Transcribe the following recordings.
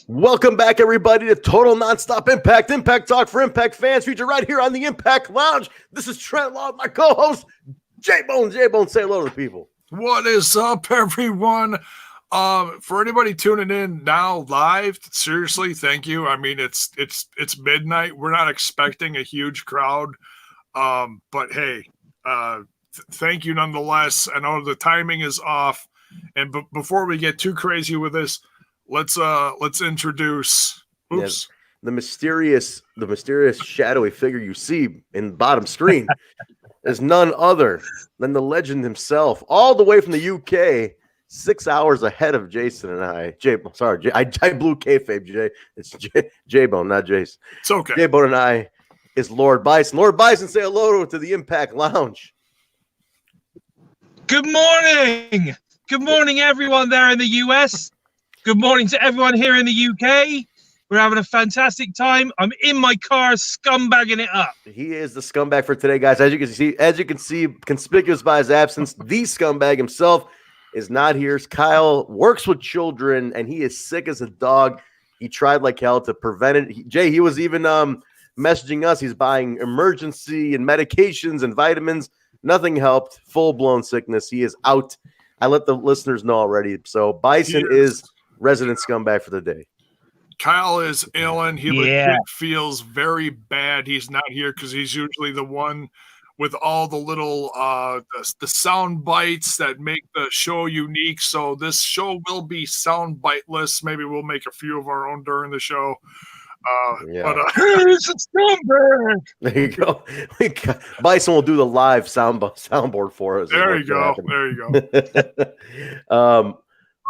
Welcome back, everybody, to Total Nonstop Impact. Impact Talk for Impact fans, featured right here on the Impact Lounge. This is Trent, my co-host, Jaybone. Jaybone, say hello to the people. What is up, everyone? For anybody tuning in now live, seriously, thank you. I mean, it's midnight. We're not expecting a huge crowd, but hey, thank you nonetheless. I know the timing is off, and before we get too crazy with this, let's introduce. Oops. Yeah, the mysterious shadowy figure you see in the bottom screen is none other than the legend himself, all the way from the UK, 6 hours ahead of Jason and I. I blew kayfabe, Jay. It's Jaybone, not Jason. It's okay. Jaybone and I is Lord Bison. Lord Bison, say hello to the Impact Lounge. Good morning. Good morning, everyone there in the US. Good morning to everyone here in the UK. We're having a fantastic time. I'm in my car, scumbagging it up. He is the scumbag for today, guys. As you can see, conspicuous by his absence, the scumbag himself is not here. Kyle works with children, and he is sick as a dog. He tried like hell to prevent it. Jay, he was even messaging us. He's buying emergency and medications and vitamins. Nothing helped. Full-blown sickness. He is out. I let the listeners know already. So Bison is resident scumbag for the day. Kyle is ill and he legit feels very bad. He's not here because he's usually the one with all the little the sound bites that make the show unique. So this show will be sound biteless. Maybe we'll make a few of our own during the show. But it's a scumbag. There you go. Bison will do the live soundboard for us. There you go. There you go.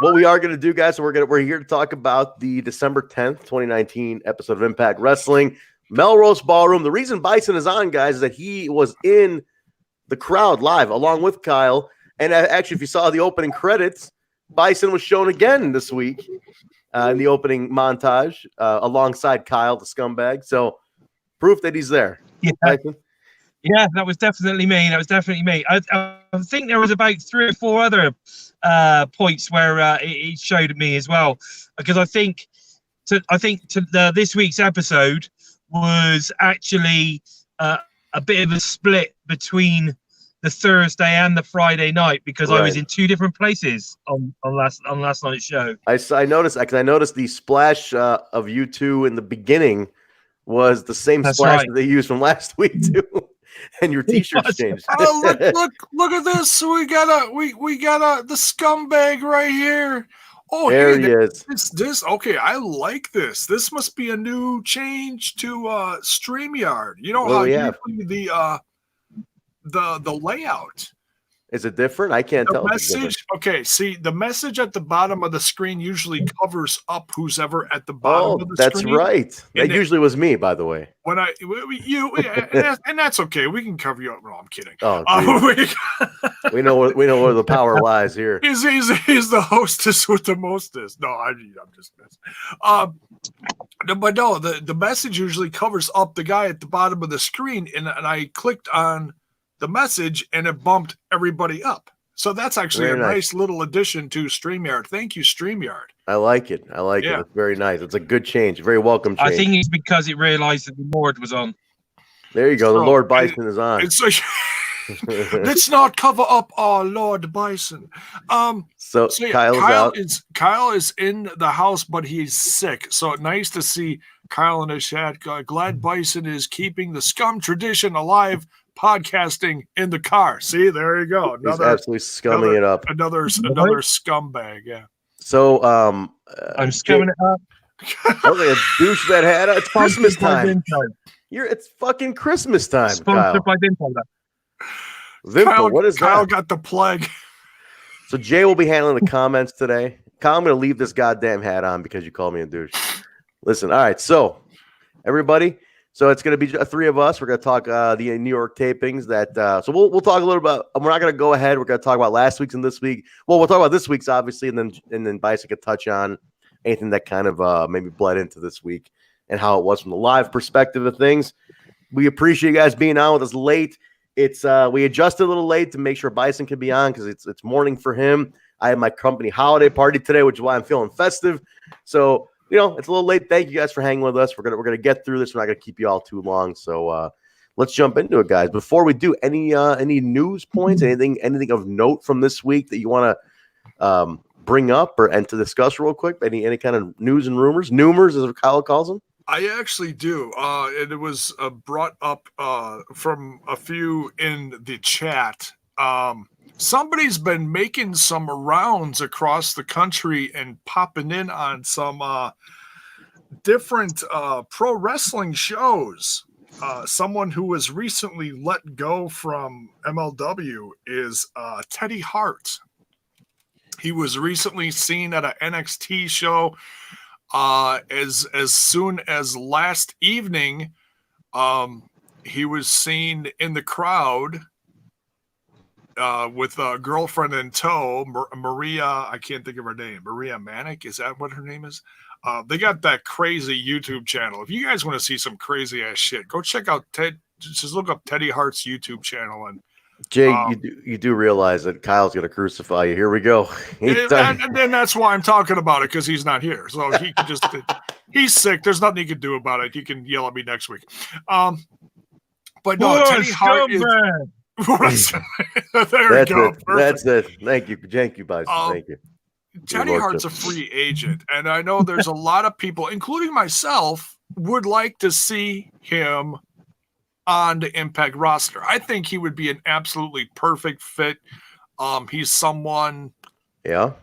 What we are going to do, guys, so we're here to talk about the December 10th, 2019 episode of Impact Wrestling, Melrose Ballroom. The reason Bison is on, guys, is that he was in the crowd live along with Kyle. And actually, if you saw the opening credits, Bison was shown again this week in the opening montage alongside Kyle, the scumbag. So proof that he's there. Yeah. Bison? Yeah, that was definitely me. I think there was about 3 or 4 other points where it showed me as well, because I think this week's episode was actually a bit of a split between the Thursday and the Friday night, because I was in 2 different places on last night's show. I noticed because I noticed the splash of you two in the beginning was the same splash that they used from last week too. And your t-shirts changed. Oh, look at this. We got the scumbag right here. Oh, there he is. This okay, I like this. This must be a new change to StreamYard. You know how usually the layout. Is it different? I can't tell. Message. Okay, see, the message at the bottom of the screen usually covers up who's ever at the bottom of the screen. That's right. That usually was me, by the way. When and that's okay. We can cover you up. No, I'm kidding. Oh, we know where the power lies here. He's the hostess with the mostest. No, I'm just messing. But no, the message usually covers up the guy at the bottom of the screen, and I clicked on the message and it bumped everybody up. So that's actually a nice little addition to StreamYard. Thank you, StreamYard. I like it. It. It's very nice. It's a good change. Very welcome change. I think it's because it realized that the Lord was on. There you go. The Lord Bison is on. It's let's not cover up our Lord Bison. So Kyle is in the house, but he's sick. So nice to see Kyle in the chat. Glad Bison is keeping the scum tradition alive. Podcasting in the car. See, there you go. He's absolutely scumming it up. Another scumbag. Yeah. So I'm scumming it up. Okay, douche that hat. It's Christmas time. It's fucking Christmas time. Sponsored by Vimpo, what is Kyle that? Got the plague. So Jay will be handling the comments today. Kyle, I'm going to leave this goddamn hat on because you called me a douche. Listen, all right. So everybody. So it's going to be 3 of us. We're going to talk the New York tapings. So we'll talk a little about. We're not going to go ahead. We're going to talk about last week's and this week. Well, we'll talk about this week's obviously, and then Bison could touch on anything that kind of maybe bled into this week and how it was from the live perspective of things. We appreciate you guys being on with us late. It's we adjusted a little late to make sure Bison can be on because it's morning for him. I have my company holiday party today, which is why I'm feeling festive. So it's a little late. Thank you guys for hanging with us. We're gonna get through this. We're not gonna keep you all too long. So let's jump into it, guys. Before we do, any news points, anything of note from this week that you want to bring up and to discuss real quick? Any kind of news and rumors? Noomers, as Kyle calls them. I actually do. And it was brought up from a few in the chat. Somebody's been making some rounds across the country and popping in on some different pro wrestling shows. Someone who was recently let go from MLW is Teddy Hart. He was recently seen at an NXT show. As soon as last evening, he was seen in the crowd with a girlfriend in tow, Maria. I can't think of her name. Maria Manic, is that what her name is? They got that crazy YouTube channel. If you guys want to see some crazy ass shit, go check out Ted. Just look up Teddy Hart's YouTube channell. And Jay, you do realize that Kyle's going to crucify you. Here we go. And then that's why I'm talking about it, because he's not here. So he can just he's sick. There's nothing he can do about it. He can yell at me next week. But no, Teddy Hart is. There we go. That's it. Thank you, Bison. Thank you. Teddy Hart's a free agent, and I know there's a lot of people, including myself, would like to see him on the Impact roster. I think he would be an absolutely perfect fit. He's someone. Yeah.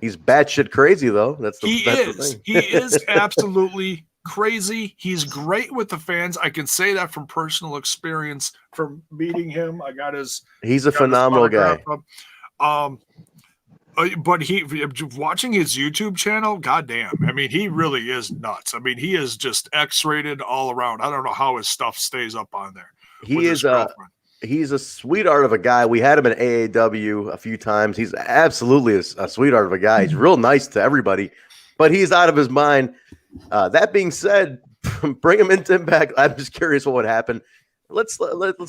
He's batshit crazy though. He is absolutely crazy. He's great with the fans. I can say that from personal experience from meeting him. He's a phenomenal guy. But watching his YouTube channel, goddamn. I mean, he really is nuts. I mean, he is just X-rated all around. I don't know how his stuff stays up on there. He's a sweetheart of a guy. We had him in AAW a few times. He's absolutely a sweetheart of a guy. He's real nice to everybody, but he's out of his mind. That being said, bring him into Impact. I'm just curious what would happen. Let's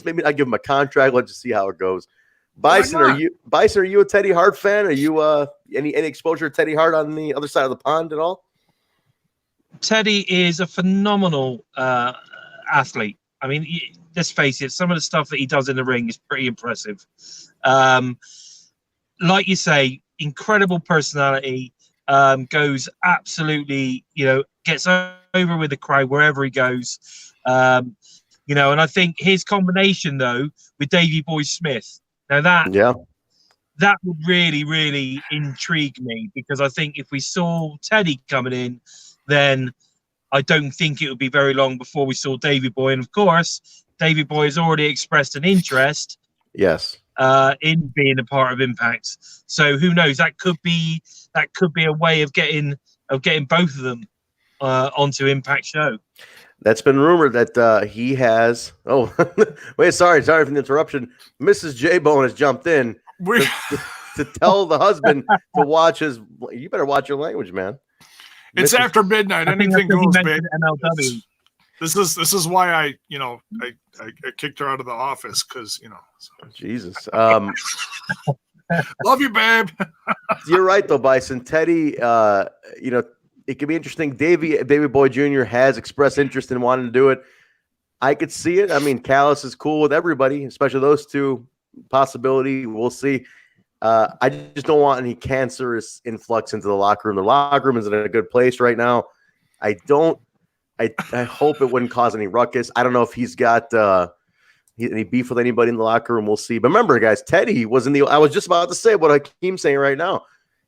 maybe not give him a contract. Let's just see how it goes. Bison, are you a Teddy Hart fan? Are you any exposure to Teddy Hart on the other side of the pond at all? Teddy is a phenomenal athlete. I mean, let's face it, some of the stuff that he does in the ring is pretty impressive. Like you say, incredible personality, goes absolutely, gets over with the crowd wherever he goes. And I think his combination, though, with Davey Boy Smith, now that would really, really intrigue me, because I think if we saw Teddy coming in, then I don't think it would be very long before we saw Davey Boy. And of course, Davey Boy has already expressed an interest, in being a part of Impact. So who knows? That could be a way of getting both of them onto Impact show. That's been rumored that he has. Oh, wait, sorry for the interruption. Mrs. Jaybone has jumped in to tell the husband to watch his. You better watch your language, man. It's after midnight. Anything goes, babe. This is why I kicked her out of the office, because So. Jesus. Love you, babe. You're right though, Bison. Teddy. It could be interesting. Baby Boy Jr. has expressed interest in wanting to do it. I could see it. I mean, Callis is cool with everybody, especially those two. Possibility. We'll see. I just don't want any cancerous influx into the locker room. The locker room is in a good place right now. I hope it wouldn't cause any ruckus. I don't know if he's got any beef with anybody in the locker room. We'll see. But remember, guys, Teddy was in the. I was just about to say what Hakeem's saying right now.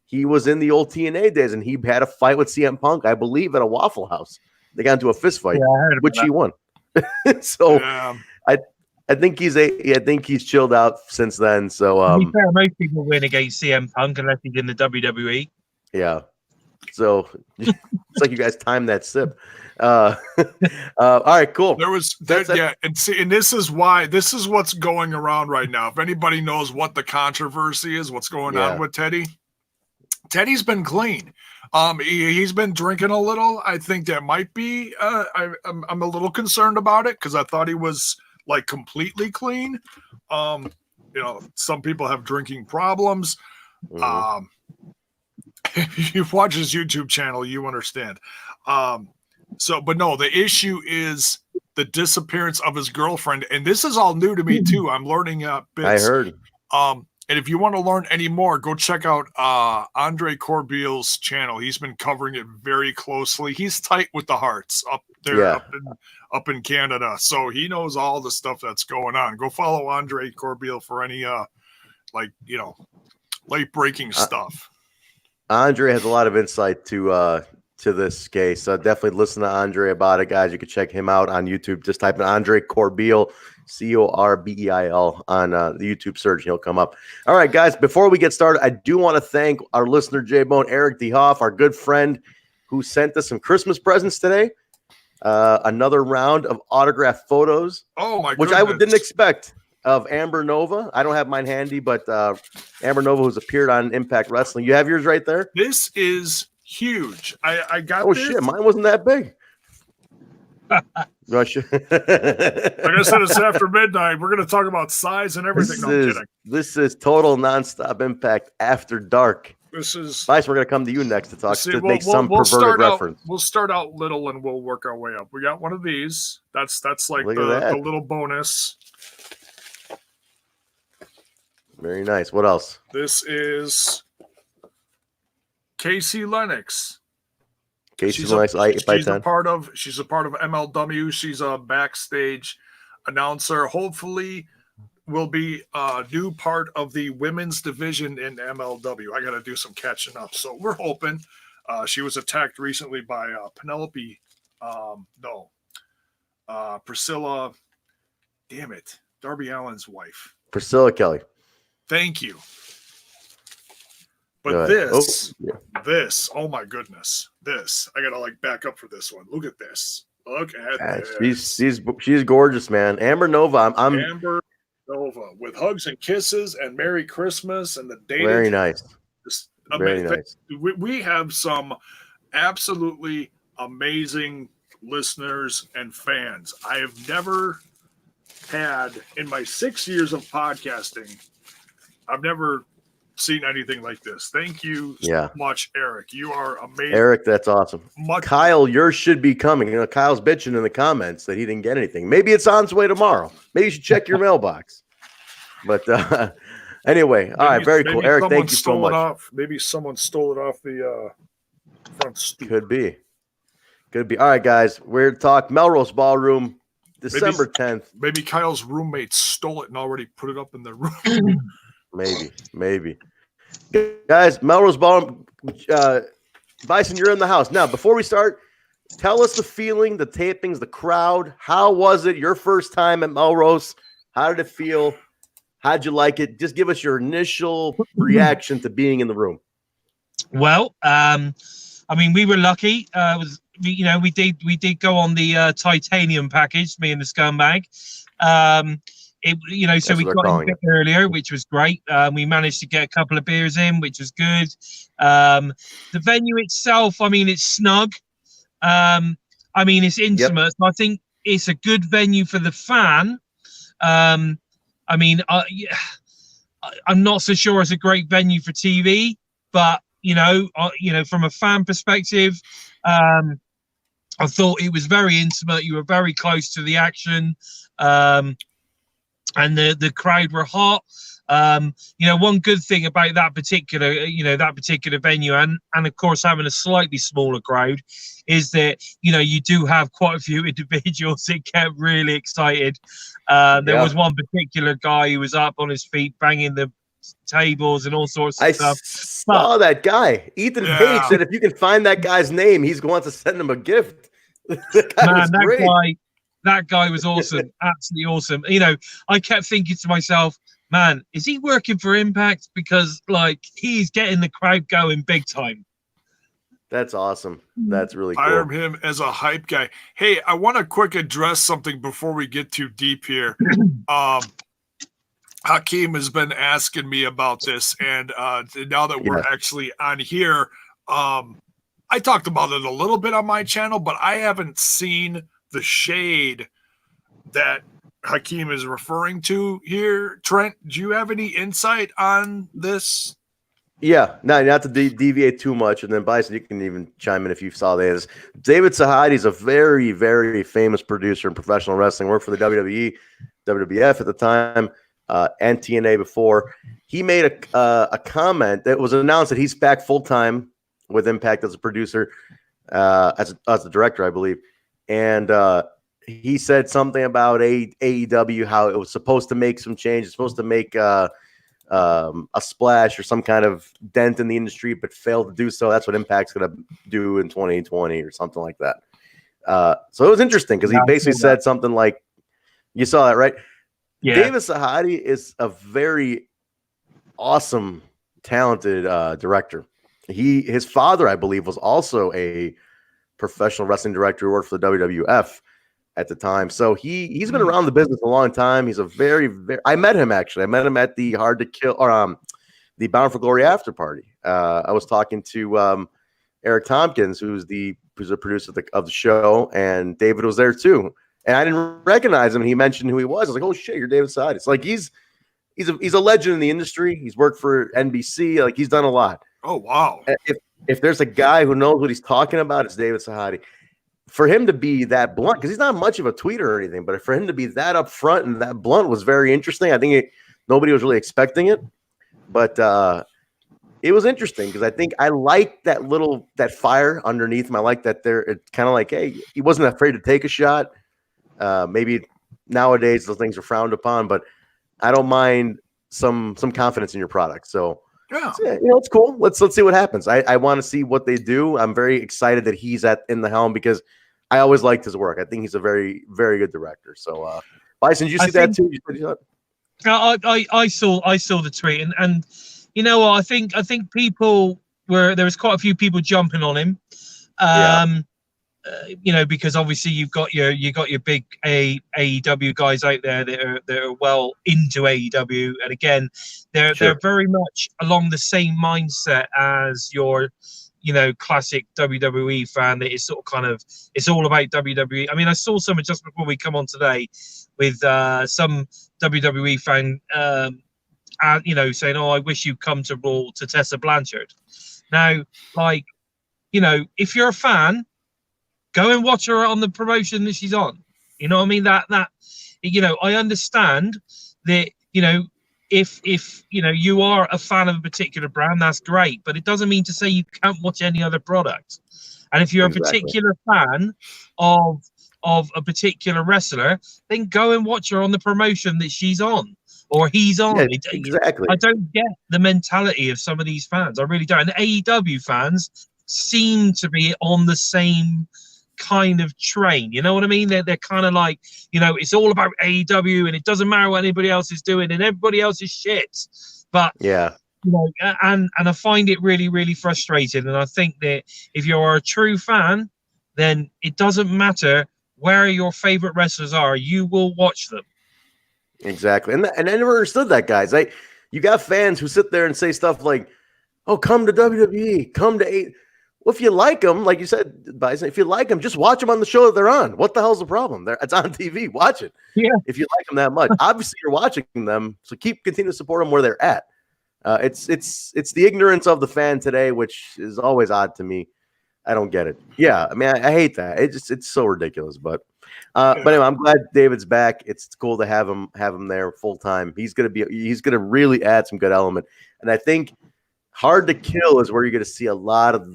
He was in the old TNA days, and he had a fight with CM Punk, I believe, at a Waffle House. They got into a fist fight, which he won. So yeah. I think he's chilled out since then. So most people win against CM Punk unless he's in the WWE. Yeah. So it's like you guys timed that sip. All right, cool. And this is what's going around right now. If anybody knows what the controversy is, what's going on with Teddy. Teddy's been clean. He's been drinking a little. I think that might be. I'm a little concerned about it, because I thought he was like completely clean. Some people have drinking problems. if you watch his YouTube channel, you understand. But no, the issue is the disappearance of his girlfriend, and this is all new to me too. I'm learning bits. I heard. And if you want to learn any more, go check out Andre Corbeil's channel. He's been covering it very closely. He's tight with the Harts up there, up in Canada, so he knows all the stuff that's going on. Go follow Andre Corbeil for any late breaking stuff. Andre has a lot of insight to this case. So definitely listen to Andre about it, guys. You can check him out on YouTube. Just type in Andre Corbeil, Corbeil on the YouTube search. He'll come up. All right, guys, before we get started, I do want to thank our listener, Jaybone, Eric DeHoff, our good friend who sent us some Christmas presents today. Another round of autographed photos. Oh, my goodness. Which I didn't expect, of Amber Nova. I don't have mine handy, but Amber Nova, who's appeared on Impact Wrestling. You have yours right there? This is huge. I got this. Shit, mine wasn't that big. Like I said, it's after midnight. We're going to talk about size and everything. I'm kidding. This is Total Nonstop Impact After Dark. This is Vice. We're going to come to you next to talk make some perverted reference. We'll start out little and we'll work our way up. We got one of these. That's like the little bonus. Very nice. What else? This is Casey Lennox. Casey Lennox, 8x10. She's a part of MLW. She's a backstage announcer. Hopefully, will be a new part of the women's division in MLW. I got to do some catching up. So we're hoping. She was attacked recently by Penelope. Priscilla. Damn it. Darby Allin's wife. Priscilla Kelly. Thank you. But this, oh my goodness, this, I gotta back up for this one. Look at this. Look at this. She's gorgeous, man. Amber Nova. I'm Amber Nova with hugs and kisses and Merry Christmas and the date. Very nice. Very nice. We have some absolutely amazing listeners and fans. I have never had in my 6 years of podcasting. I've never seen anything like this. Thank you so much, Eric. You are amazing. Eric, that's awesome. Kyle, yours should be coming. Kyle's bitching in the comments that he didn't get anything. Maybe it's on its way tomorrow. Maybe you should check your mailbox. But anyway, all right, very cool. Eric, thank you so much. Maybe someone stole it off the front stoop. Could be. All right, guys, we're talking Melrose Ballroom, December 10th. Maybe Kyle's roommate stole it and already put it up in the room. Maybe. Guys, Melrose Ballroom, Bison, you're in the house. Now, before we start, tell us the feeling, the tapings, the crowd. How was it your first time at Melrose? How did it feel? How'd you like it? Just give us your initial reaction to being in the room. Well, we were lucky. We did go on the titanium package, me and the Scumbag. So we got in a bit earlier, which was great. We managed to get a couple of beers in, which was good. The venue itself, it's snug. It's intimate. Yep. So I think it's a good venue for the fan. I'm not so sure it's a great venue for TV, but from a fan perspective, I thought it was very intimate. You were very close to the action. And the crowd were hot. One good thing about that particular venue, and of course having a slightly smaller crowd, is that you do have quite a few individuals that get really excited. There was one particular guy who was up on his feet banging the tables and all sorts of stuff. I saw that guy. Ethan Page said if you can find that guy's name, he's going to send him a gift. That guy was awesome. Absolutely awesome. I kept thinking to myself, man, is he working for Impact? Because he's getting the crowd going big time. That's awesome. That's really cool. Hire him as a hype guy. Hey, I want to quick address something before we get too deep here. Hakeem has been asking me about this, and now that we're actually on here, I talked about it a little bit on my channel, but I haven't seen the shade that Hakeem is referring to here. Trent, do you have any insight on this? Yeah, not to deviate too much, and then Bison, you can even chime in if you saw this. David Sahadi's a very, very famous producer in professional wrestling. Worked for the WWE, WWF at the time, and TNA before. He made a comment that was announced that he's back full time with Impact as a producer, as the director, I believe, and he said something about AEW, how it was supposed to make some changes, supposed to make a splash or some kind of dent in the industry, but failed to do so. That's what Impact's going to do in 2020 or something like that. So it was interesting because he basically said something like, you saw that, right? Yeah. David Sahadi is a very awesome, talented director. His father, I believe, was also a professional wrestling director who worked for the WWF at the time. So he's been around the business a long time. He's a very, very, I met him actually. I met him at the Hard to Kill or the Bound for Glory after party. I was talking to Eric Tompkins, who's a producer of the show, and David was there too. And I didn't recognize him, and he mentioned who he was. I was like, "Oh shit, you're David Side." It's like he's a legend in the industry. He's worked for NBC. Like he's done a lot. Oh wow! If there's a guy who knows what he's talking about, it's David Sahadi. For him to be that blunt, because he's not much of a tweeter or anything, but for him to be that upfront and that blunt was very interesting. I think nobody was really expecting it, but it was interesting because I think I like that fire underneath him. I like that it's kind of like, hey, he wasn't afraid to take a shot. Maybe nowadays those things are frowned upon, but I don't mind some confidence in your product. So yeah, it's cool. Let's see what happens. I want to see what they do. I'm very excited that he's in the helm because I always liked his work. I think he's a very, very good director. So Bison, did you see that too? I saw the tweet and you know what, I think there was quite a few people jumping on him. You know, because obviously you've got your big AEW guys out there that are well into AEW, and again, they're very much along the same mindset as your, you know, classic WWE fan that is sort of kind of, it's all about WWE. I mean, I saw someone just before we come on today with some WWE fan, you know, saying, "Oh, I wish you'd come to Raw to Tessa Blanchard." Now, like, you know, if you're a fan, go and watch her on the promotion that she's on. You know what I mean? That you know, I understand that, you know, if you know you are a fan of a particular brand, that's great, but it doesn't mean to say you can't watch any other product. And if you're a particular fan of a particular wrestler, then go and watch her on the promotion that she's on or he's on. Yeah, exactly. I don't get the mentality of some of these fans. I really don't. And AEW fans seem to be on the same kind of train, you know what I mean? They're kind of like, you know, it's all about AEW and it doesn't matter what anybody else is doing and everybody else is shit. But yeah, you know, and I find it really, really frustrating. And I think that if you're a true fan, then it doesn't matter where your favorite wrestlers are, you will watch them. Exactly. And I never understood that, guys. You got fans who sit there and say stuff like, "Oh, come to WWE, come to AEW." Well, if you like them, like you said, Bison, if you like them, just watch them on the show that they're on. What the hell's the problem? It's on TV. Watch it. Yeah. If you like them that much, obviously you're watching them, so continue to support them where they're at. It's the ignorance of the fan today, which is always odd to me. I don't get it. Yeah, I mean, I hate that. It's so ridiculous. But anyway, I'm glad David's back. It's cool to have him there full time. He's gonna really add some good element, and I think Hard to Kill is where you're going to see a lot of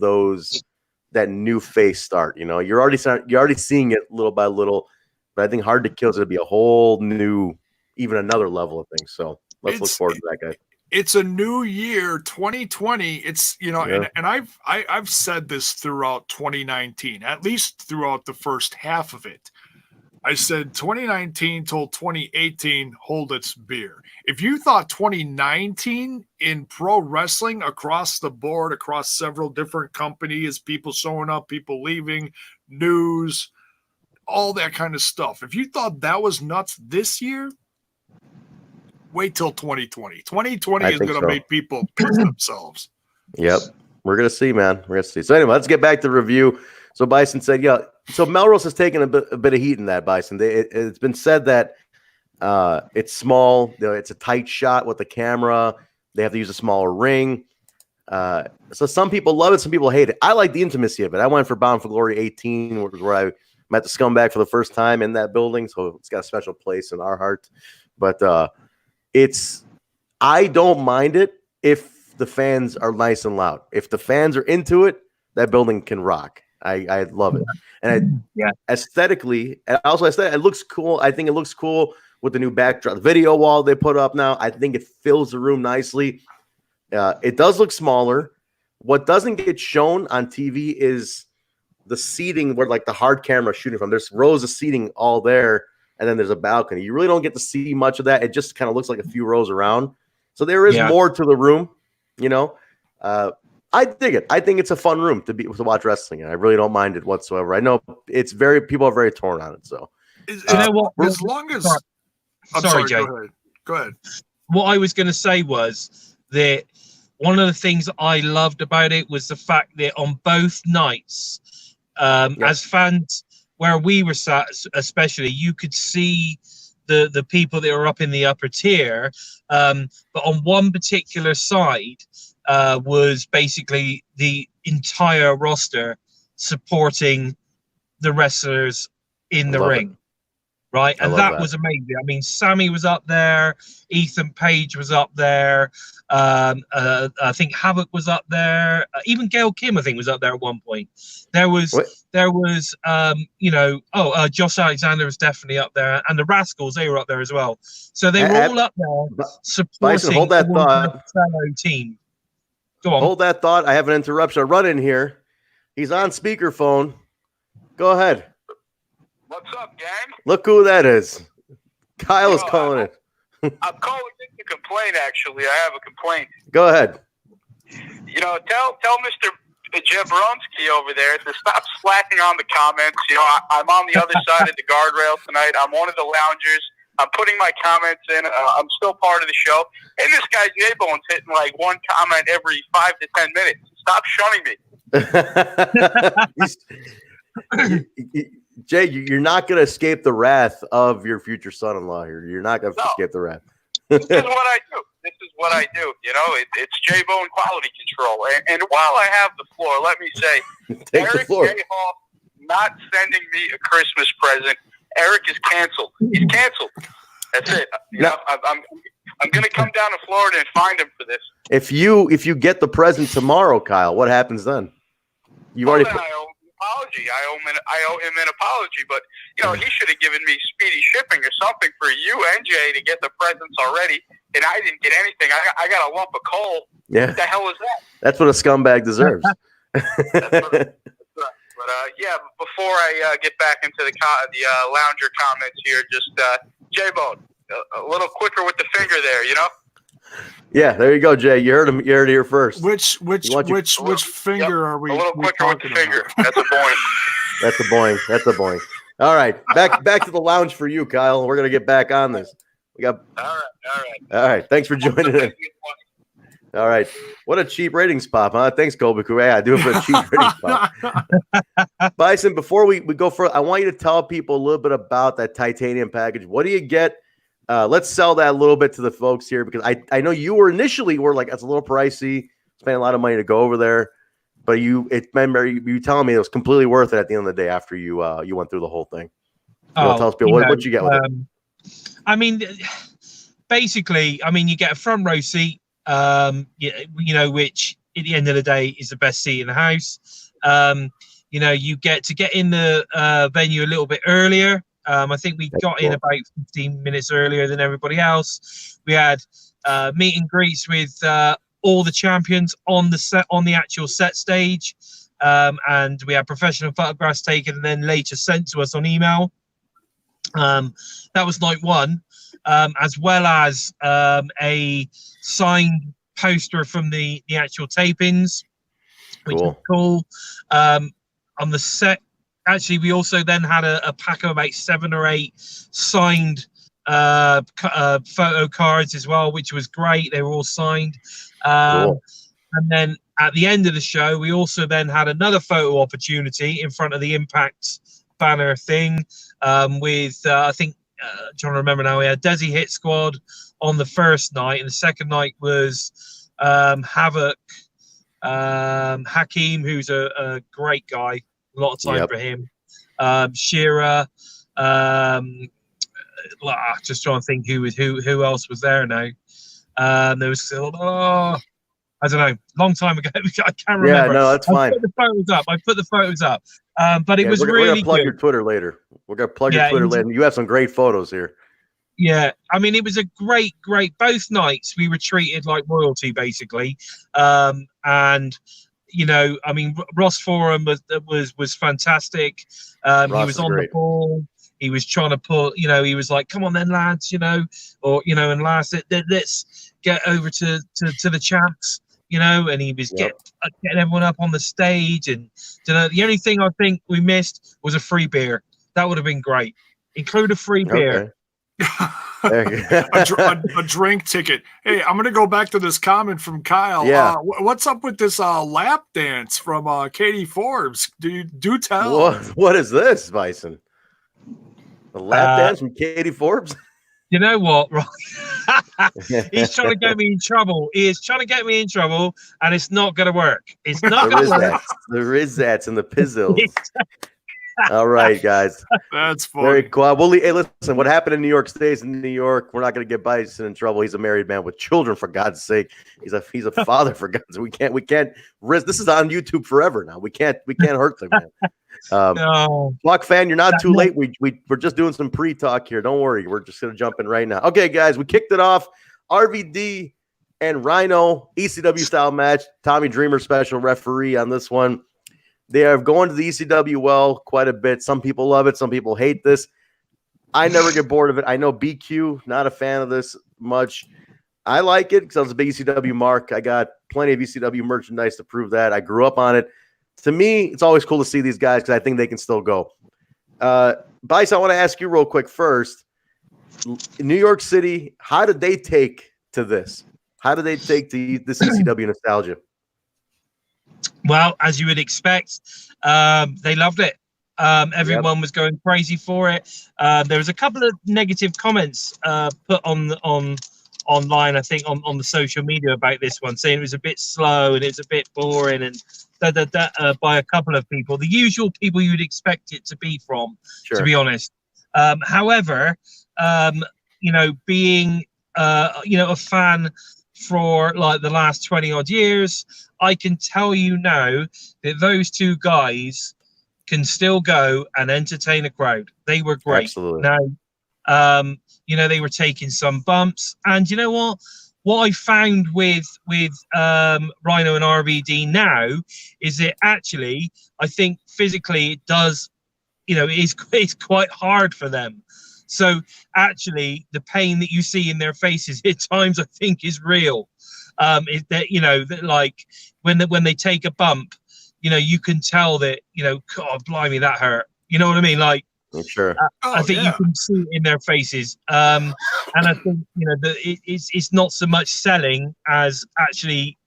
that new face start. You know, you're already seeing it little by little, but I think Hard to Kill is going to be a whole new, even another level of things. So let's look forward to that, guy. It's a new year, 2020. It's, you know, and I've said this throughout 2019, at least throughout the first half of it. I said 2019 told 2018 hold its beer. If you thought 2019 in pro wrestling across the board, across several different companies, people showing up, people leaving, news, all that kind of stuff. If you thought that was nuts this year, wait till 2020. 2020 is going to make people piss themselves. Yep. We're going to see, man. We're going to see. So anyway, let's get back to the review. So Bison said, yeah. So Melrose has taken a bit of heat in that, Bison. It's been said that it's small. You know, it's a tight shot with the camera. They have to use a smaller ring. So some people love it, some people hate it. I like the intimacy of it. I went for Bound for Glory 18, where I met the Scumbag for the first time in that building, so it's got a special place in our heart. But I don't mind it if the fans are nice and loud. If the fans are into it, that building can rock. I love it. And aesthetically, and also it looks cool. I think it looks cool with the new backdrop, the video wall they put up now. I think it fills the room nicely. It does look smaller. What doesn't get shown on TV is the seating where like the hard camera shooting from. There's rows of seating all there, and then there's a balcony. You really don't get to see much of that. It just kind of looks like a few rows around. So there is more to the room, you know. I dig it. I think it's a fun room to watch wrestling, and I really don't mind it whatsoever. I know people are very torn on it. So you know what? As long as sorry, Jay. Go ahead. What I was going to say was that one of the things I loved about it was the fact that on both nights, as fans where we were sat, especially, you could see the people that were up in the upper tier. But on one particular side was basically the entire roster supporting the wrestlers in the ring. Right, and that was amazing. I mean, Sammy was up there, Ethan Page was up there, I think Havoc was up there, even Gail Kim I think was up there at one point. There was Josh Alexander was definitely up there, and the Rascals, they were up there as well. So they were all up there supporting Bison, hold that thought. fellow team. Go on. Hold that thought. I have an interruption. I run in here. He's on speakerphone. Go ahead. What's up, gang? Look who that is. Kyle is calling it. I'm calling in to complain, actually. I have a complaint. Go ahead. You know, tell Mr. Jabronsky over there to stop slacking on the comments. You know, I'm on the other side of the guardrail tonight. I'm one of the loungers. I'm putting my comments in. I'm still part of the show. And this guy Jaybone's hitting like one comment every 5 to 10 minutes. Stop shunning me. Jay, you're not going to escape the wrath of your future son-in-law here. You're not going to escape the wrath. This is what I do. You know, it's Jaybone quality control. And while I have the floor, let me say, Eric J. Hall not sending me a Christmas present. Eric is canceled. He's canceled. That's it. You know, I'm going to come down to Florida and find him for this. If you get the present tomorrow, Kyle, what happens then? You've already. I owe him an apology. I owe him an apology. But you know, he should have given me speedy shipping or something for you and Jay to get the presents already, and I didn't get anything. I got a lump of coal. Yeah. What the hell is that? That's what a scumbag deserves. But before I get back into the lounger comments here, just Jaybone, a little quicker with the finger there, you know. Yeah, there you go, Jay. You heard him. You heard it here first. Which finger are we? A little quicker with the finger. That's a boing. That's a boing. That's a boing. All right, back to the lounge for you, Kyle. We're gonna get back on this. We got. All right. Thanks for joining in. All right. What a cheap ratings pop, huh? Thanks, Kobaku. Yeah, I do it for a cheap ratings pop. Bison, before we go further, I want you to tell people a little bit about that titanium package. What do you get? Let's sell that a little bit to the folks here, because I know you were initially like, that's a little pricey, spending a lot of money to go over there, but you telling me it was completely worth it at the end of the day after you went through the whole thing. Tell us people what you get with it. I mean, basically, you get a front row seat. Which at the end of the day is the best seat in the house. You get in the venue a little bit earlier. I think we got in about 15 minutes earlier than everybody else. We had meet and greets with all the champions on the actual set stage, and we had professional photographs taken and then later sent to us on email. That was night one. As well as a signed poster from the actual tapings, which was cool. On the set, actually, we also then had a pack of about 7 or 8 signed photo cards as well, which was great. They were all signed. Cool. And then at the end of the show, we also then had another photo opportunity in front of the Impact banner thing with, I think, trying to remember now, we had Desi Hit Squad on the first night, and the second night was Havoc, Hakeem, who's a great guy, a lot of time Yep. for him. Shearer, just trying to think who else was there now. There was I don't know, long time ago. I can't remember. Yeah, no, that's fine. I put the photos up. But it was we're really gonna plug good. your Twitter later. We're gonna plug your Yeah, Twitter later. You have some great photos here. Yeah, I mean, it was a great. Both nights we were treated like royalty, basically. And you know, I mean, Ross Forum was fantastic. He was on the ball. He was trying to pull. You know, he was like, "Come on, then, lads," you know, or you know, and lads, let's get over to the champs. You know, and he was getting everyone up on the stage. And you know, the only thing I think we missed was a free beer. That would have been great. Include a free beer. A drink ticket. Hey, I'm gonna go back to this comment from Kyle. Yeah. What's up with this lap dance from Katie Forbes? Do tell. What is this, Bison? A lap dance from Katie Forbes? You know what? He's trying to get me in trouble. He is trying to get me in trouble, and it's not going to work. It's not going to work. There is that in the pizzles. All right, guys. That's funny. Very cool. Hey, listen, what happened in New York stays in New York. We're not going to get Bison in trouble. He's a married man with children, for God's sake. He's a father, for God's sake. We can't risk. This is on YouTube forever now. We can't hurt the man. No. Block fan, you're not too late. We're just doing some pre-talk here. Don't worry. We're just going to jump in right now. Okay, guys, we kicked it off. RVD and Rhino, ECW style match. Tommy Dreamer special referee on this one. They are going to the ECW well quite a bit. Some people love it. Some people hate this. I never get bored of it. I know BQ, not a fan of this much. I like it because I was a big ECW mark. I got plenty of ECW merchandise to prove that. I grew up on it. To me, it's always cool to see these guys because I think they can still go. Bryce, I want to ask you real quick first. In New York City, how did they take to this? How did they take to this ECW nostalgia? Well, as you would expect, they loved it. Everyone was going crazy for it. There was a couple of negative comments put online, I think, on the social media about this one, saying it was a bit slow and it's a bit boring and by a couple of people, the usual people you would expect it to be from, to be honest. However, you know, being a fan for like the last 20 odd years, I can tell you now that those two guys can still go and entertain a crowd. They were great. Absolutely. Now, you know, they were taking some bumps, and you know what I found with Rhino and RVD now is that actually I think physically it does, you know, it's quite hard for them. So actually, the pain that you see in their faces at times, I think, is real. Is that, you know, that like when they take a bump, you know, you can tell that, you know, God, blimey, that hurt. You know what I mean? Like, sure. I think you can see it in their faces. And I think, you know, that it's not so much selling as actually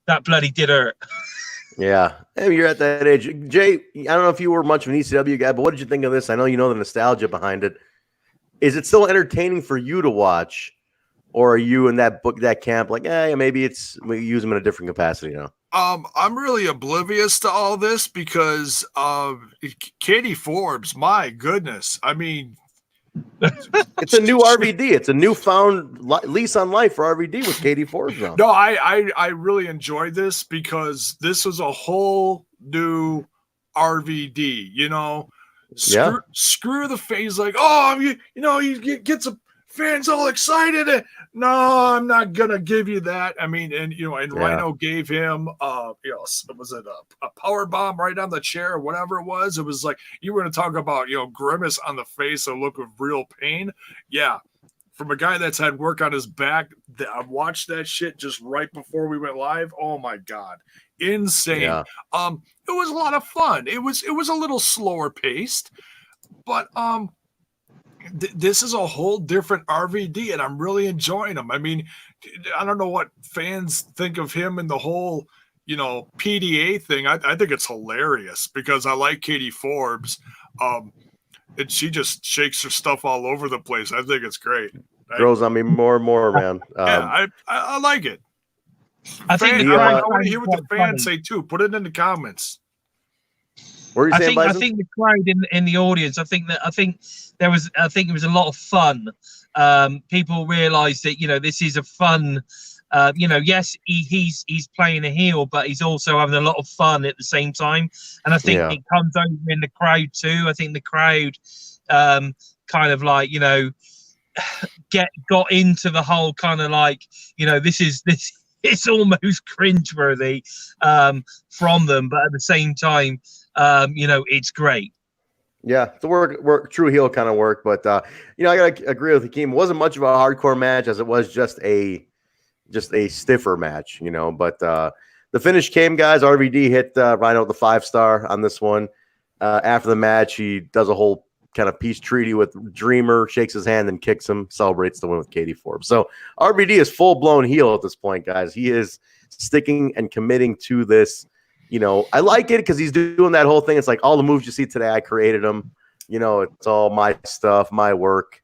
that bloody did hurt. Yeah. I mean, you're at that age. Jay, I don't know if you were much of an ECW guy, but what did you think of this? I know you know the nostalgia behind it. Is it still entertaining for you to watch, or are you in that camp like, maybe we use them in a different capacity now? I'm really oblivious to all this because Katie Forbes, my goodness. I mean, it's a new RVD. It's a newfound lease on life for RVD with Katie Forbes now. No, I really enjoyed this because this was a whole new RVD, you know. Screw the face, like, oh, you get some fans all excited. No, I'm not gonna give you that. I mean, and Rhino gave him was it a power bomb right on the chair or whatever it was. It was like, you were gonna talk about, grimace on the face, a look of real pain. Yeah. From a guy that's had work on his back, I watched that shit just right before we went live. Oh my God. Insane. Yeah. It was a lot of fun. It was a little slower paced, but this is a whole different RVD, and I'm really enjoying him. I mean, I don't know what fans think of him and the whole, PDA thing. I think it's hilarious because I like Katie Forbes. And she just shakes her stuff all over the place. I think it's great. Grows on me more and more, man. I like it. I think I want to hear what the fans say too. Put it in the comments. What are you saying, Bison? I think the crowd in the audience. I think it was a lot of fun. People realised that this is a fun. Yes, he's playing a heel, but he's also having a lot of fun at the same time. And I think it comes over in the crowd too. I think the crowd kind of like got into the whole kind of like this. It's almost cringeworthy from them, but at the same time, it's great. Yeah, the work true heel kind of work, but I gotta agree with Hakeem. It wasn't much of a hardcore match as it was just a stiffer match, But the finish came, guys. RVD hit Rhino with the 5-star on this one. After the match, he does a whole kind of peace treaty with Dreamer, shakes his hand and kicks him, celebrates the win with Katie Forbes. So RVD is full-blown heel at this point, guys. He is sticking and committing to this. I like it because he's doing that whole thing. It's like all the moves you see today, I created them. It's all my stuff, my work.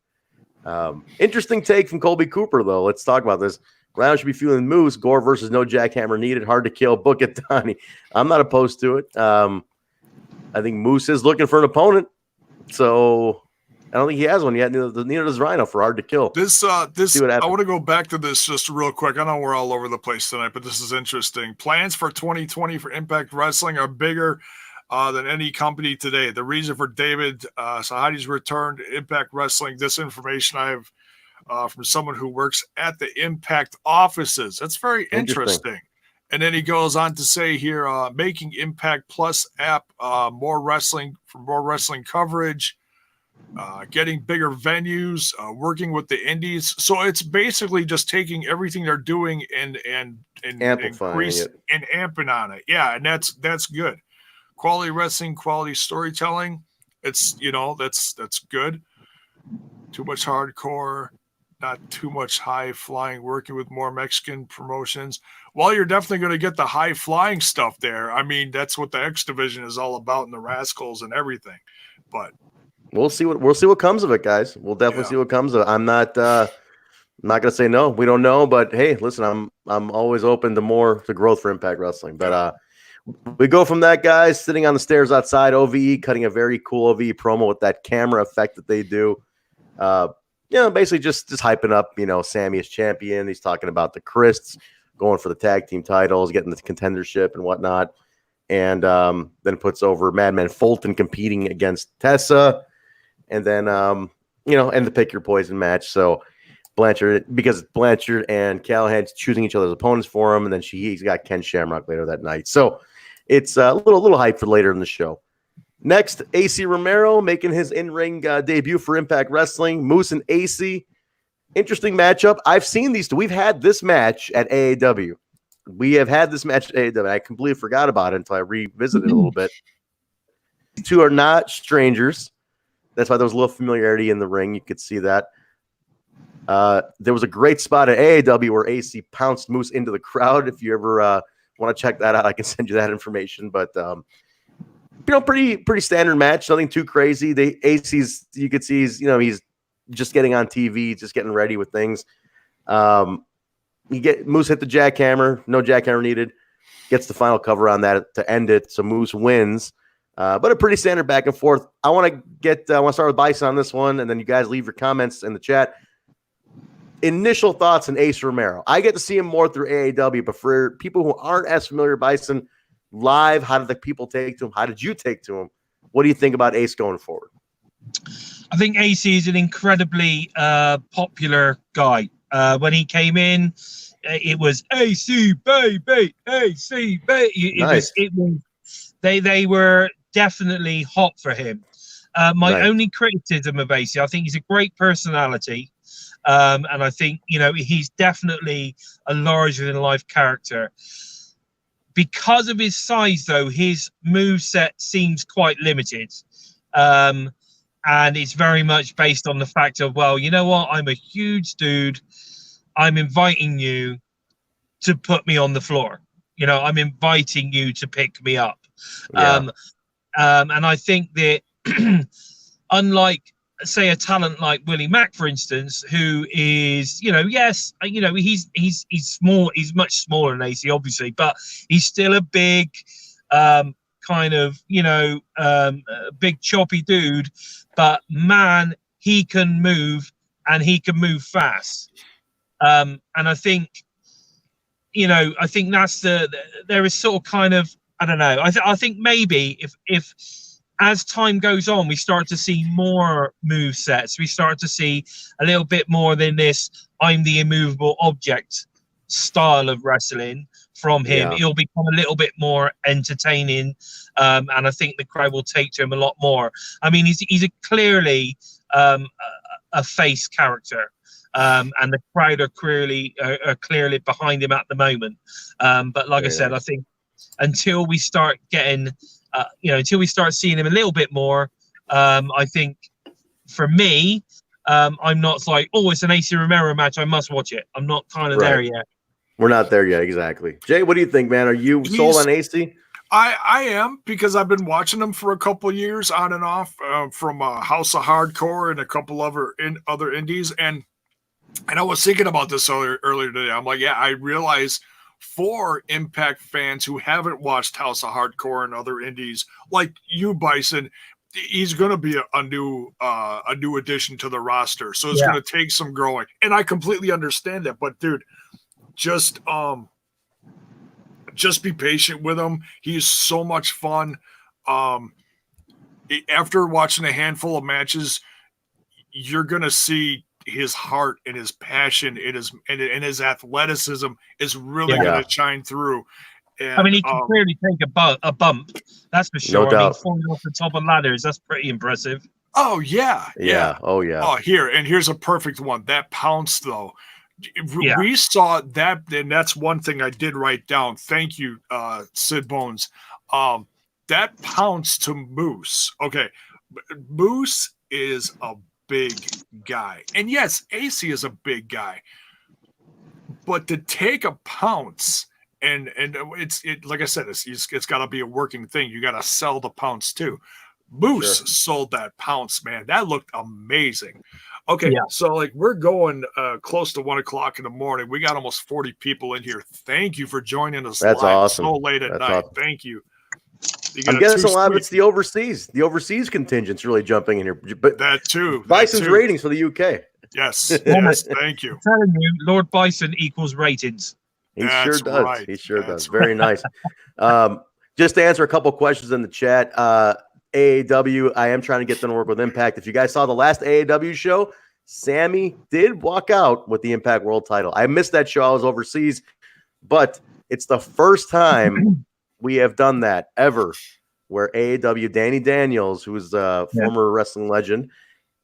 Interesting take from Colby Cooper, though. Let's talk about this. Rhino should be feeling Moose. Gore versus no jackhammer needed. Hard to kill. Book it, Donnie. I'm not opposed to it. I think Moose is looking for an opponent. So I don't think he has one yet. Neither does Rhino for hard to kill. I want to go back to this just real quick. I know we're all over the place tonight, but this is interesting. Plans for 2020 for Impact Wrestling are bigger than any company today. The reason for David Sahadi's return to Impact Wrestling, this information I have from someone who works at the Impact offices. That's very interesting. And then he goes on to say here, making Impact Plus app more wrestling coverage, getting bigger venues, working with the indies. So it's basically just taking everything they're doing and amplifying it and amping on it. Yeah, and that's good. Quality wrestling, quality storytelling. It's that's good. Too much hardcore, not too much high flying. Working with more Mexican promotions. Well, you're definitely going to get the high flying stuff there. I mean, that's what the X division is all about, and the Rascals and everything. But we'll see what comes of it, guys. We'll definitely see what comes of it. I'm not going to say no. We don't know, but hey, listen, I'm always open to growth for Impact Wrestling. But we go from that, guys, sitting on the stairs outside, OVE cutting a very cool OVE promo with that camera effect that they do. Basically just hyping up, Sammy as champion. He's talking about the Christs going for the tag team titles, getting the contendership and whatnot. And then puts over Madman Fulton competing against Tessa. And then, and the pick your poison match. So Blanchard and Callihan choosing each other's opponents for him. And then he's got Ken Shamrock later that night. So it's a little hype for later in the show. Next, Acey Romero making his in-ring debut for Impact Wrestling. Moose and Acey. Interesting matchup. I've seen these two. We've had this match at AAW. We have had this match at AAW. I completely forgot about it until I revisited it a little bit. These two are not strangers. That's why there was a little familiarity in the ring. You could see that. There was a great spot at AAW where Acey pounced Moose into the crowd. If you ever want to check that out, I can send you that information. But pretty standard match. Nothing too crazy. Acey's, you could see he's just getting on TV, just getting ready with things. Moose hit the jackhammer, no jackhammer needed. Gets the final cover on that to end it. So Moose wins. But a pretty standard back and forth. I want to start with Bison on this one, and then you guys leave your comments in the chat. Initial thoughts on Acey Romero. I get to see him more through AAW, but for people who aren't as familiar with Bison live, how did the people take to him? How did you take to him? What do you think about Ace going forward? I think Acey is an incredibly popular guy. When he came in, it was Acey baby, Acey baby. They were definitely hot for him. My only criticism of Acey, I think he's a great personality, and I think he's definitely a larger than life character. Because of his size, though, his moveset seems quite limited. And it's very much based on the fact of, well, you know what? I'm a huge dude. I'm inviting you to put me on the floor. I'm inviting you to pick me up. Yeah. And I think that unlike say a talent like Willie Mack, for instance, who is, yes, he's small, he's much smaller than Acey, obviously, but he's still a big kind of, big choppy dude. But man, he can move, and he can move fast. And I think, I think that's there is sort of kind of, I don't know. I think maybe if as time goes on, we start to see more move sets. We start to see a little bit more than this "I'm the immovable object" style of wrestling from him. It'll become a little bit more entertaining, and I think the crowd will take to him a lot more. I mean, he's clearly a face character, and the crowd are clearly behind him at the moment. But like I said, I think until we start getting, until we start seeing him a little bit more, I think for me, I'm not like, oh, it's an Acey Romero match, I must watch it. I'm not kind of there yet. We're not there yet, exactly. Jay, what do you think, man? Are you sold on Acey? I am, because I've been watching him for a couple years on and off from House of Hardcore and a couple other indies, and I was thinking about this earlier today. I'm like, I realize for Impact fans who haven't watched House of Hardcore and other indies like you, Bison, he's going to be a new addition to the roster, so it's going to take some growing, and I completely understand that. But dude, just be patient with him. He's so much fun. After watching a handful of matches, you're going to see his heart and his passion and his athleticism is really going to shine through. And, I mean, he can clearly take a bump. That's for sure. No doubt. I mean, falling off the top of ladders, that's pretty impressive. Oh, yeah. Oh, yeah. Oh, here's a perfect one. That pounce, though. We saw that, and that's one thing I did write down. Thank you, Sid Bones. That pounce to Moose. Okay, Moose is a big guy, and yes, Acey is a big guy. But to take a pounce, and it's like I said, it's got to be a working thing. You got to sell the pounce too. Moose sold that pounce, man. That looked amazing. Okay, so like we're going close to 1 o'clock in the morning. We got almost 40 people in here. Thank you for joining us. That's live awesome. So late at night. Awesome. Thank you. I'm guessing a lot of it's the overseas. The overseas contingent's really jumping in here. But that too. Bison's ratings for the UK. Yes. Yes. Thank you. I'm telling you, Lord Bison equals ratings. He sure does. Right. He sure does. Very nice. Just to answer a couple questions in the chat. AAW, I am trying to get them to work with Impact. If you guys saw the last AAW show, Sammy did walk out with the Impact World title. I missed that show. I was overseas, but it's the first time we have done that ever where AAW Danny Daniels, who is a former wrestling legend,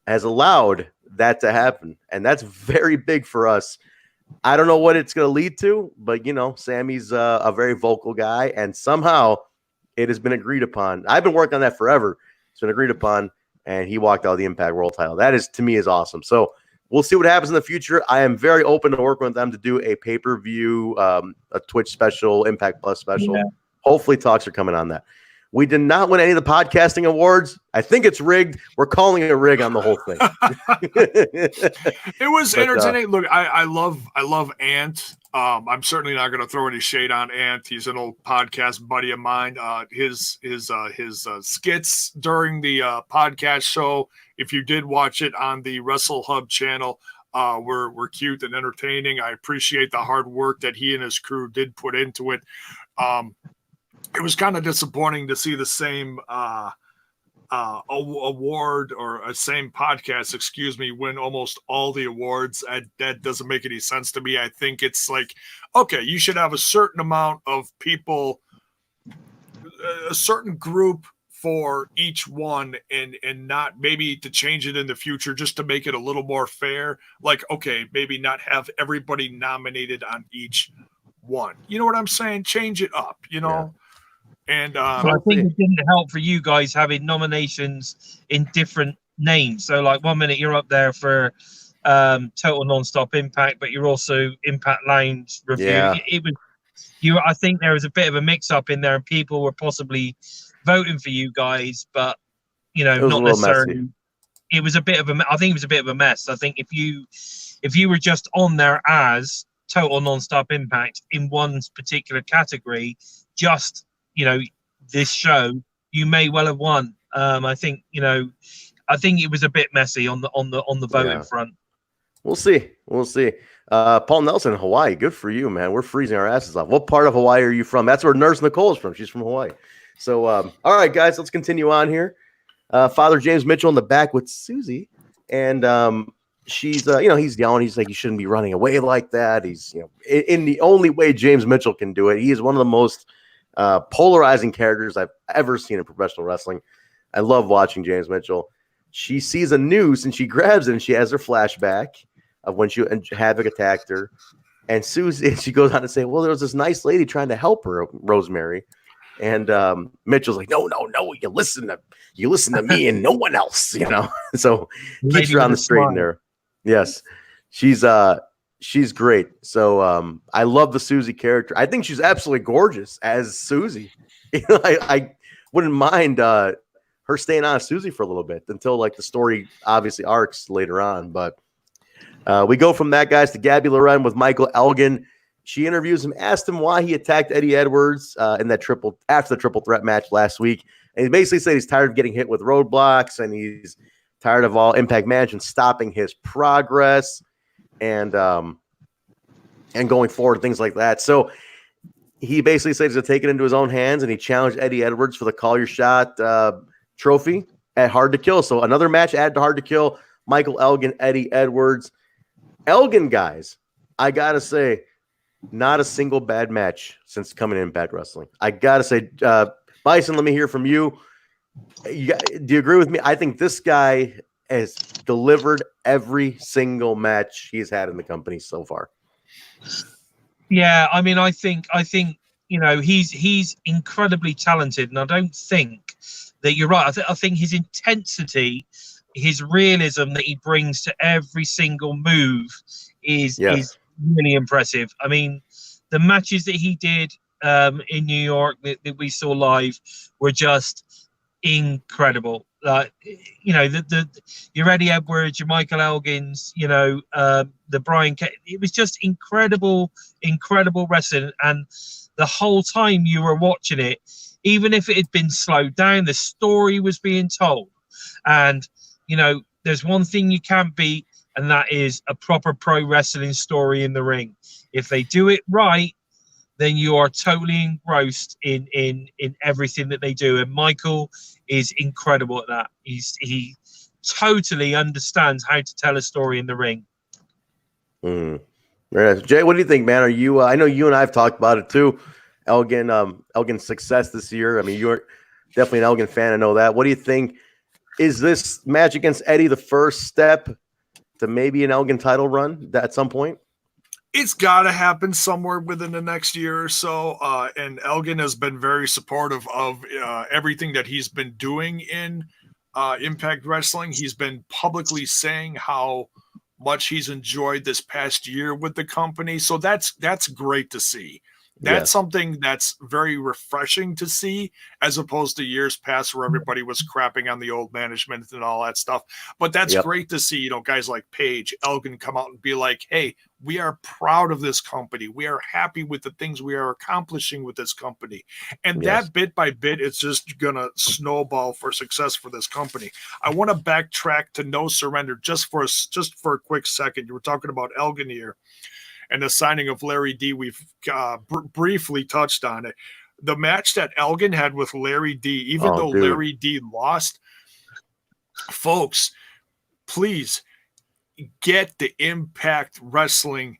has allowed that to happen. And that's very big for us. I don't know what it's going to lead to, but, Sammy's a very vocal guy, and somehow it has been agreed upon. I've been working on that forever. It's been agreed upon, and he walked out of the Impact World title. That is, to me, is awesome. So we'll see what happens in the future. I am very open to working with them to do a pay-per-view, a Twitch special, Impact Plus special. Yeah. Hopefully talks are coming on that. We did not win any of the podcasting awards. I think it's rigged. We're calling it a rig on the whole thing. It was entertaining. Look, I love Ant. I'm certainly not going to throw any shade on Ant. He's an old podcast buddy of mine. His skits during the podcast show, if you did watch it on the Wrestle Hub channel, were cute and entertaining. I appreciate the hard work that he and his crew did put into it. It was kind of disappointing to see the same award or a same podcast, win almost all the awards. That doesn't make any sense to me. I think it's like, okay, you should have a certain amount of people, a certain group for each one, and not maybe to change it in the future just to make it a little more fair. Like, okay, maybe not have everybody nominated on each one. You know what I'm saying? Change it up, Yeah. And so I think it didn't help for you guys having nominations in different names. So like 1 minute you're up there for Total Nonstop Impact, but you're also Impact Lounge Review. Yeah. It was you. I think there was a bit of a mix up in there, and people were possibly voting for you guys, but not necessarily. Messy. it was a bit of a. I think it was a bit of a mess. I think if you were just on there as Total Nonstop Impact in one particular category, just this show, you may well have won. I think it was a bit messy on the voting front. We'll see. Paul Nelson, Hawaii. Good for you, man. We're freezing our asses off. What part of Hawaii are you from? That's where Nurse Nicole is from. She's from Hawaii. So, all right, guys, let's continue on here. Father James Mitchell in the back with Susie, and she's, he's yelling. He's like, you shouldn't be running away like that. He's, in the only way James Mitchell can do it. He is one of the most polarizing characters I've ever seen in professional wrestling. I love watching James Mitchell. She sees a noose and she grabs it, and she has her flashback of when Havoc attacked her. And she goes on to say, well, there was this nice lady trying to help her, Rosemary. And Mitchell's like, no, you listen to me and no one else, So keeps her on the straight and narrow. Yes, she's great. So I love the Susie character. I think she's absolutely gorgeous as Susie. I wouldn't mind her staying on as Susie for a little bit until the story obviously arcs later on. But we go from that, guys, to Gabby Loren with Michael Elgin. She interviews him, asked him why he attacked Eddie Edwards in that after the triple threat match last week. And he basically said he's tired of getting hit with roadblocks, and he's tired of all Impact Management stopping his progress and going forward, things like that. So he basically said he's going to take it into his own hands, and he challenged Eddie Edwards for the Call Your Shot trophy at Hard to Kill. So another match added to Hard to Kill. Michael Elgin, Eddie Edwards. Elgin, guys, I got to say, not a single bad match since coming in Impact Wrestling. I got to say, Bison, let me hear from you. Do you agree with me? I think this guy has delivered every single match he's had in the company so far. Yeah, I mean, I think he's incredibly talented, and I don't think that you're right. I think his intensity, his realism that he brings to every single move is really impressive. I mean, the matches that he did in New York that we saw live were just incredible. Your Eddie Edwards, your Michael Elgins, the Brian it was just incredible wrestling. And the whole time you were watching it, even if it had been slowed down, the story was being told. And there's one thing you can't beat, and that is a proper pro wrestling story in the ring. If they do it right, then you are totally engrossed in everything that they do. And Michael is incredible at that. He totally understands how to tell a story in the ring. Very nice. Jay, what do you think, man? Are you? I know you and I have talked about it too. Elgin's success this year. I mean, you're definitely an Elgin fan. I know that. What do you think? Is this match against Eddie the first step to maybe an Elgin title run at some point? It's got to happen somewhere within the next year or so. And Elgin has been very supportive of everything that he's been doing in Impact Wrestling. He's been publicly saying how much he's enjoyed this past year with the company. So that's great to see. That's something that's very refreshing to see, as opposed to years past where everybody was crapping on the old management and all that stuff. But that's great to see, guys like Paige, Elgin come out and be like, hey, we are proud of this company. We are happy with the things we are accomplishing with this company. And that bit by bit, it's just going to snowball for success for this company. I want to backtrack to No Surrender just for a quick second. You were talking about Elgin here. And the signing of Larry D, we've briefly touched on it. The match that Elgin had with Larry D, even though Larry D lost, folks, please get the Impact Wrestling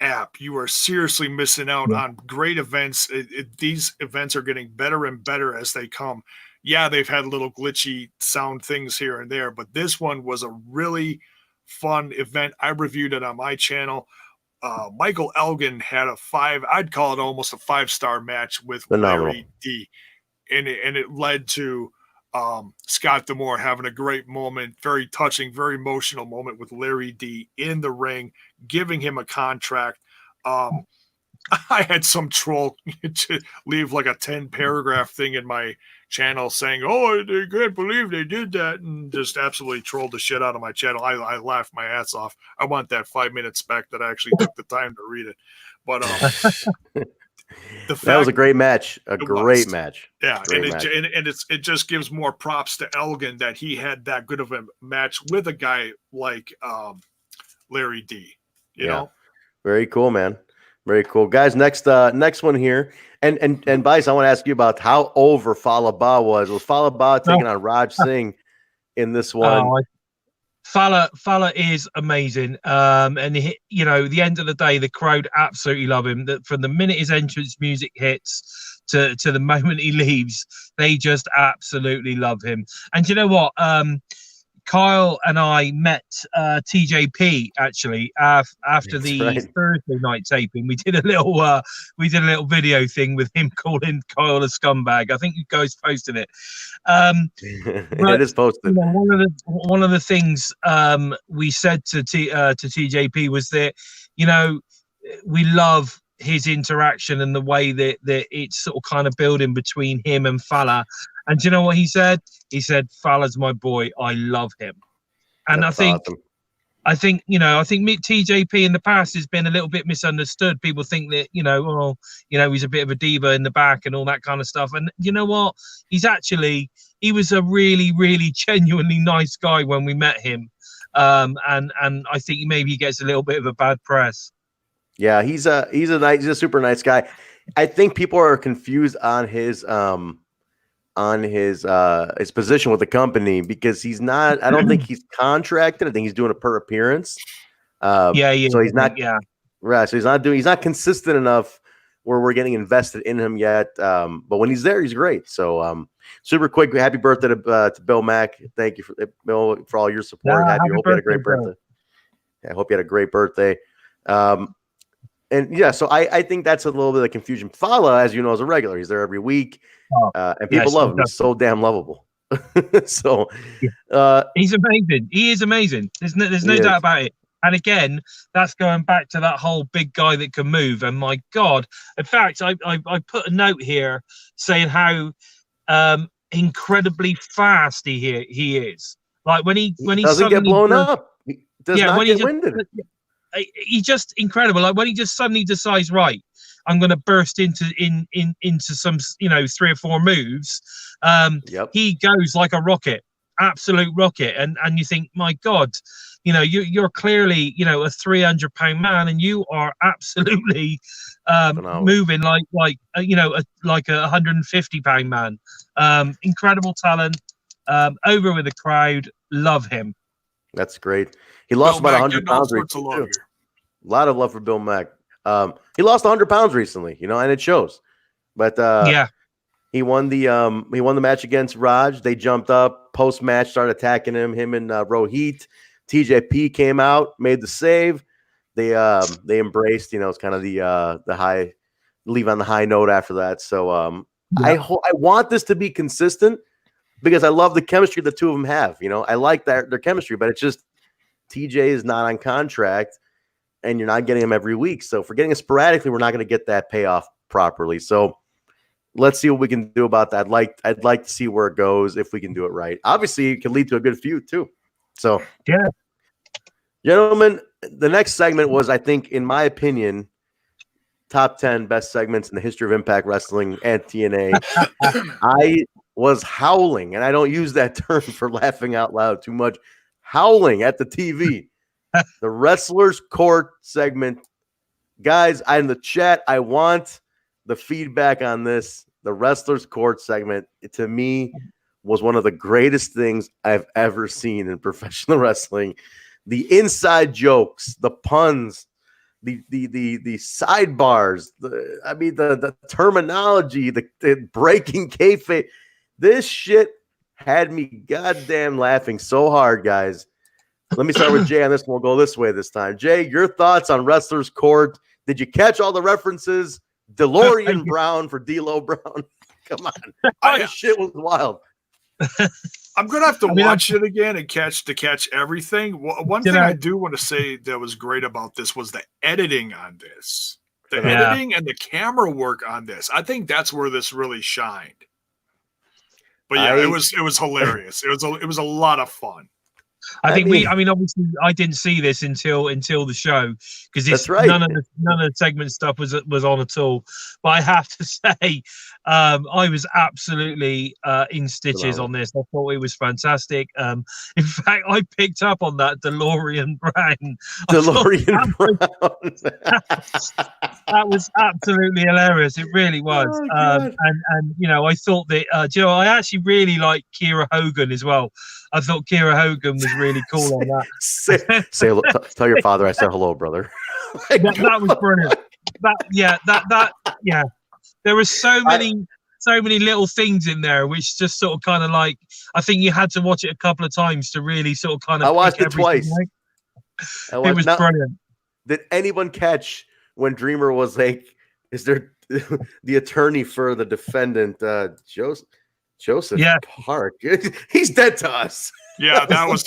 app. You are seriously missing out on great events. These events are getting better and better as they come. Yeah, they've had little glitchy sound things here and there, but this one was a really fun event. I reviewed it on my channel. Michael Elgin had I'd call it almost a 5-star match with Larry D. And it led to Scott D'Amore having a great moment, very touching, very emotional moment with Larry D in the ring, giving him a contract. I had some troll to leave like a 10-paragraph thing in my channel saying, "Oh, they can't believe they did that," and just absolutely trolled the shit out of my channel. I laughed my ass off. I want that 5 minutes back that I actually took the time to read it. But that was a great match. A great match. Yeah, great and match. it just gives more props to Elgin that he had that good of a match with a guy like Larry D. You know, very cool, man. Very cool, guys. Next one here, and Bison, I want to ask you about how over Fallah Bahh was. Was Fallah Bahh taking on Raj Singh in this one? Fallah is amazing, and you know, the end of the day, the crowd absolutely love him. That from the minute his entrance music hits to the moment he leaves, they just absolutely love him. And you know what? Kyle and I met TJP actually after the Thursday night taping. We did a little video thing with him calling Kyle a scumbag. I think you guys posted it. It is posted. You know, one of the things we said to TJP was that, you know, we love his interaction and the way that it's sort of kind of building between him and Fallah. And do you know what he said? He said, "Fallah's my boy. I love him." And That's awesome. I think TJP in the past has been a little bit misunderstood. People think that, you know, he's a bit of a diva in the back and all that kind of stuff. And you know what? He was a really, really genuinely nice guy when we met him. And I think maybe he gets a little bit of a bad press. Yeah, he's a super nice guy. I think people are confused on his position with the company because he's not. I don't think he's contracted. I think he's doing a per appearance. So he's not. Yeah. Right. So he's not consistent enough where we're getting invested in him yet. But when he's there, he's great. So super quick. Happy birthday to Bill Mack. Thank you Bill for all your support. Yeah, hope you had a great birthday. I hope you had a great birthday. And yeah, so I think that's a little bit of confusion. Fallah, as you know, is a regular. He's there every week, and people love him. He's so damn lovable. So he's amazing. He is amazing. There's no doubt about it. And again, that's going back to that whole big guy that can move. And my God, in fact, I put a note here saying how incredibly fast he is. Like when he doesn't get blown up. He does not get winded. He's just incredible. Like when he just suddenly decides, right, I'm going to burst into some, you know, 3 or 4 moves. He goes like a rocket, absolute rocket. And you think, my God, you know, you're clearly, you know, a 300-pound man, and you are absolutely moving like you know, like a 150-pound man. Incredible talent. Over with the crowd. Love him. That's great. He lost about 100 pounds recently. A lot of love for Bill Mack. He lost 100 pounds recently, you know, and it shows. But he won the match against Raj. They jumped up post match, started attacking him and Rohit. TJP came out, made the save. They embraced, you know, it's kind of the high, leave on the high note after that. So I want this to be consistent because I love the chemistry the two of them have. You know, I like their chemistry, but it's just TJ is not on contract, and you're not getting him every week. So if we're getting it sporadically, we're not going to get that payoff properly. So let's see what we can do about that. I'd like to see where it goes if we can do it right. Obviously, it can lead to a good feud too. So yeah, gentlemen, the next segment was, I think, in my opinion, top 10 best segments in the history of Impact Wrestling and TNA. I was howling, and I don't use that term for laughing out loud too much, howling at the TV. The Wrestler's Court segment. Guys, in the chat, I want the feedback on this. The Wrestler's Court segment, to me, was one of the greatest things I've ever seen in professional wrestling. The inside jokes, the puns, the sidebars, the terminology, the breaking kayfabe. This shit had me goddamn laughing so hard, guys. Let me start with Jay on this one. We'll go this way this time. Jay, your thoughts on Wrestler's Court? Did you catch all the references? DeLorean Brown for D'Lo Brown. Come on. This shit was wild. I'm going to have to watch it again and catch everything. One thing I do want to say that was great about this was the editing on this. The editing and the camera work on this. I think that's where this really shined. But yeah, it was hilarious. It was a lot of fun. I mean, obviously, I didn't see this until the show because none of the segment stuff was on at all. But I have to say, I was absolutely in stitches on this. I thought it was fantastic. In fact, I picked up on that DeLorean Brown. That was absolutely hilarious. It really was. And I thought that I actually really like Kira Hogan as well. I thought Kira Hogan was really cool on that. Tell your father I said hello, brother. that was brilliant. There were so many little things in there which just sort of kind of like, I think you had to watch it a couple of times to really sort of kind of. I watched it twice. It was brilliant. Did anyone catch when Dreamer was like, is there the attorney for the defendant, Joseph Hart? He's dead to us. Yeah, that was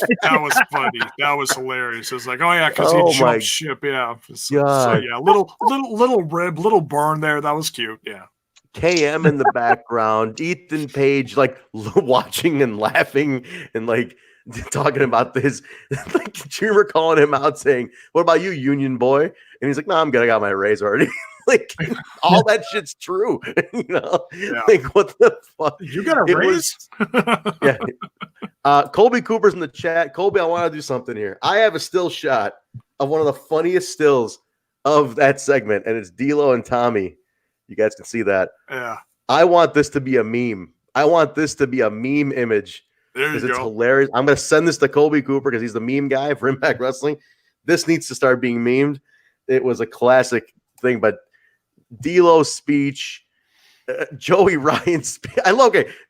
funny. That was hilarious. It was like, oh yeah, because he jumped ship. Yeah. So yeah, little rib, little burn there. That was cute. Yeah. KM in the background, Ethan Page like watching and laughing and like talking about this, like Dreamer calling him out saying, "What about you, Union boy?" And he's like, "No, I'm good. I got my raise already." Like all that shit's true, Like what the fuck? You got a raise? Colby Cooper's in the chat. Colby, I want to do something here. I have a still shot of one of the funniest stills of that segment, and it's D'Lo and Tommy. You guys can see that. Yeah. I want this to be a meme. I want this to be a meme image because it's hilarious. I'm going to send this to Colby Cooper because he's the meme guy for Impact Wrestling. This needs to start being memed. It was a classic thing, but D'Lo's speech, Joey Ryan's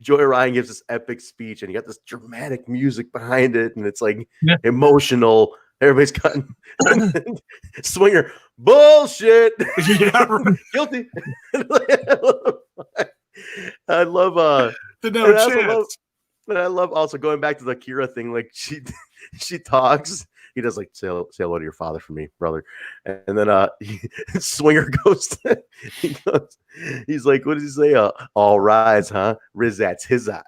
Joey Ryan gives this epic speech, and you got this dramatic music behind it, and it's like emotional. Everybody's cutting. Swinger, bullshit. Yeah, guilty. I love I love also going back to the Kira thing. Like she talks. He does like say hello to your father for me, brother. And then Swinger goes, he's like, what does he say? All rise, huh? Rizats hizat.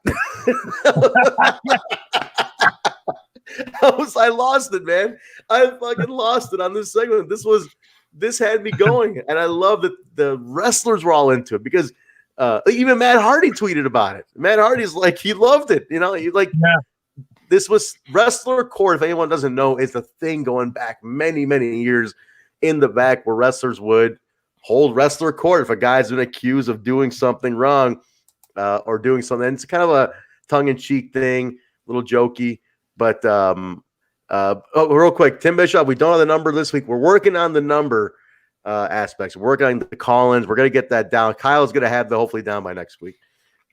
I lost it, man. I fucking lost it on this segment. This had me going, and I love that the wrestlers were all into it because even Matt Hardy tweeted about it. Matt Hardy's like, he loved it. This was Wrestler Court, if anyone doesn't know, is a thing going back many, many years in the back where wrestlers would hold Wrestler Court if a guy's been accused of doing something wrong or doing something. And it's kind of a tongue-in-cheek thing, a little jokey. But real quick, Tim Bishop, we don't have the number this week. We're working on the number aspects. We're working on the call-ins. We're going to get that down. Kyle's going to have the hopefully down by next week.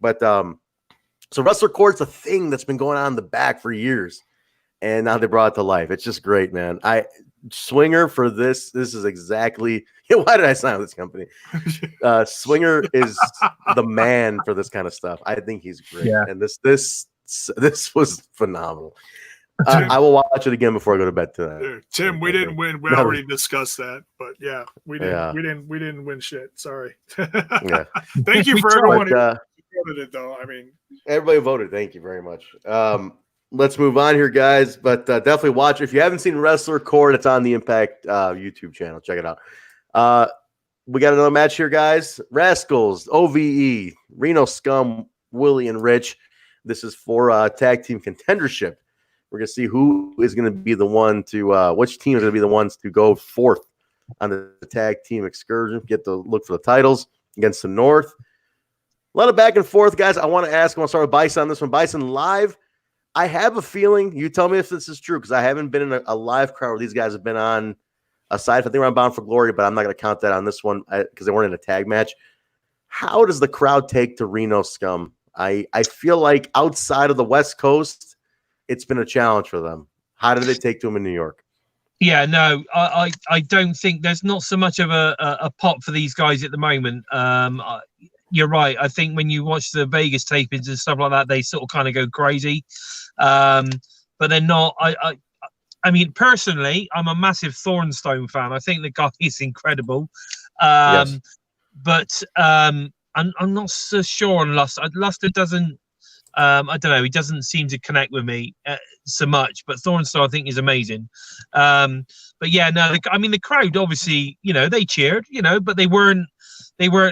But so Wrestler Court's a thing that's been going on in the back for years, and now they brought it to life. It's just great, man. Swinger for this is exactly why did I sign with this company? Swinger is the man for this kind of stuff. I think he's great, and this was phenomenal. I will watch it again before I go to bed tonight. Tim, we didn't win. We already discussed that, but yeah, we didn't win shit. Sorry. Thank you for everyone who voted it, though. I mean, everybody voted. Thank you very much. Let's move on here, guys. But definitely watch. If you haven't seen Wrestler Court, it's on the Impact YouTube channel. Check it out. We got another match here, guys. Rascals, OVE, Reno Scum, Willie and Rich. This is for tag team contendership. We're going to see who is going to be the one to which team is going to be the ones to go forth on the tag team excursion, get to look for the titles against the North. A lot of back and forth, guys. I want to start with Bison on this one. Bison live. I have a feeling, you tell me if this is true, because I haven't been in a live crowd where these guys have been on, aside from they were on Bound for Glory, but I'm not going to count that on this one because they weren't in a tag match. How does the crowd take to Reno Scum? I feel like outside of the West Coast, it's been a challenge for them. How did they take to them in New York? Yeah, no, I don't think there's not so much of a pop for these guys at the moment. You're right. I think when you watch the Vegas tapings and stuff like that, they sort of kind of go crazy. But they're not. I mean, personally, I'm a massive Thornstone fan. I think the guy is incredible. Yes. But I'm not so sure on Luster. Luster doesn't I don't know. He doesn't seem to connect with me so much, but Thornstar I think is amazing. But yeah, no, I mean the crowd obviously, they cheered, but they weren't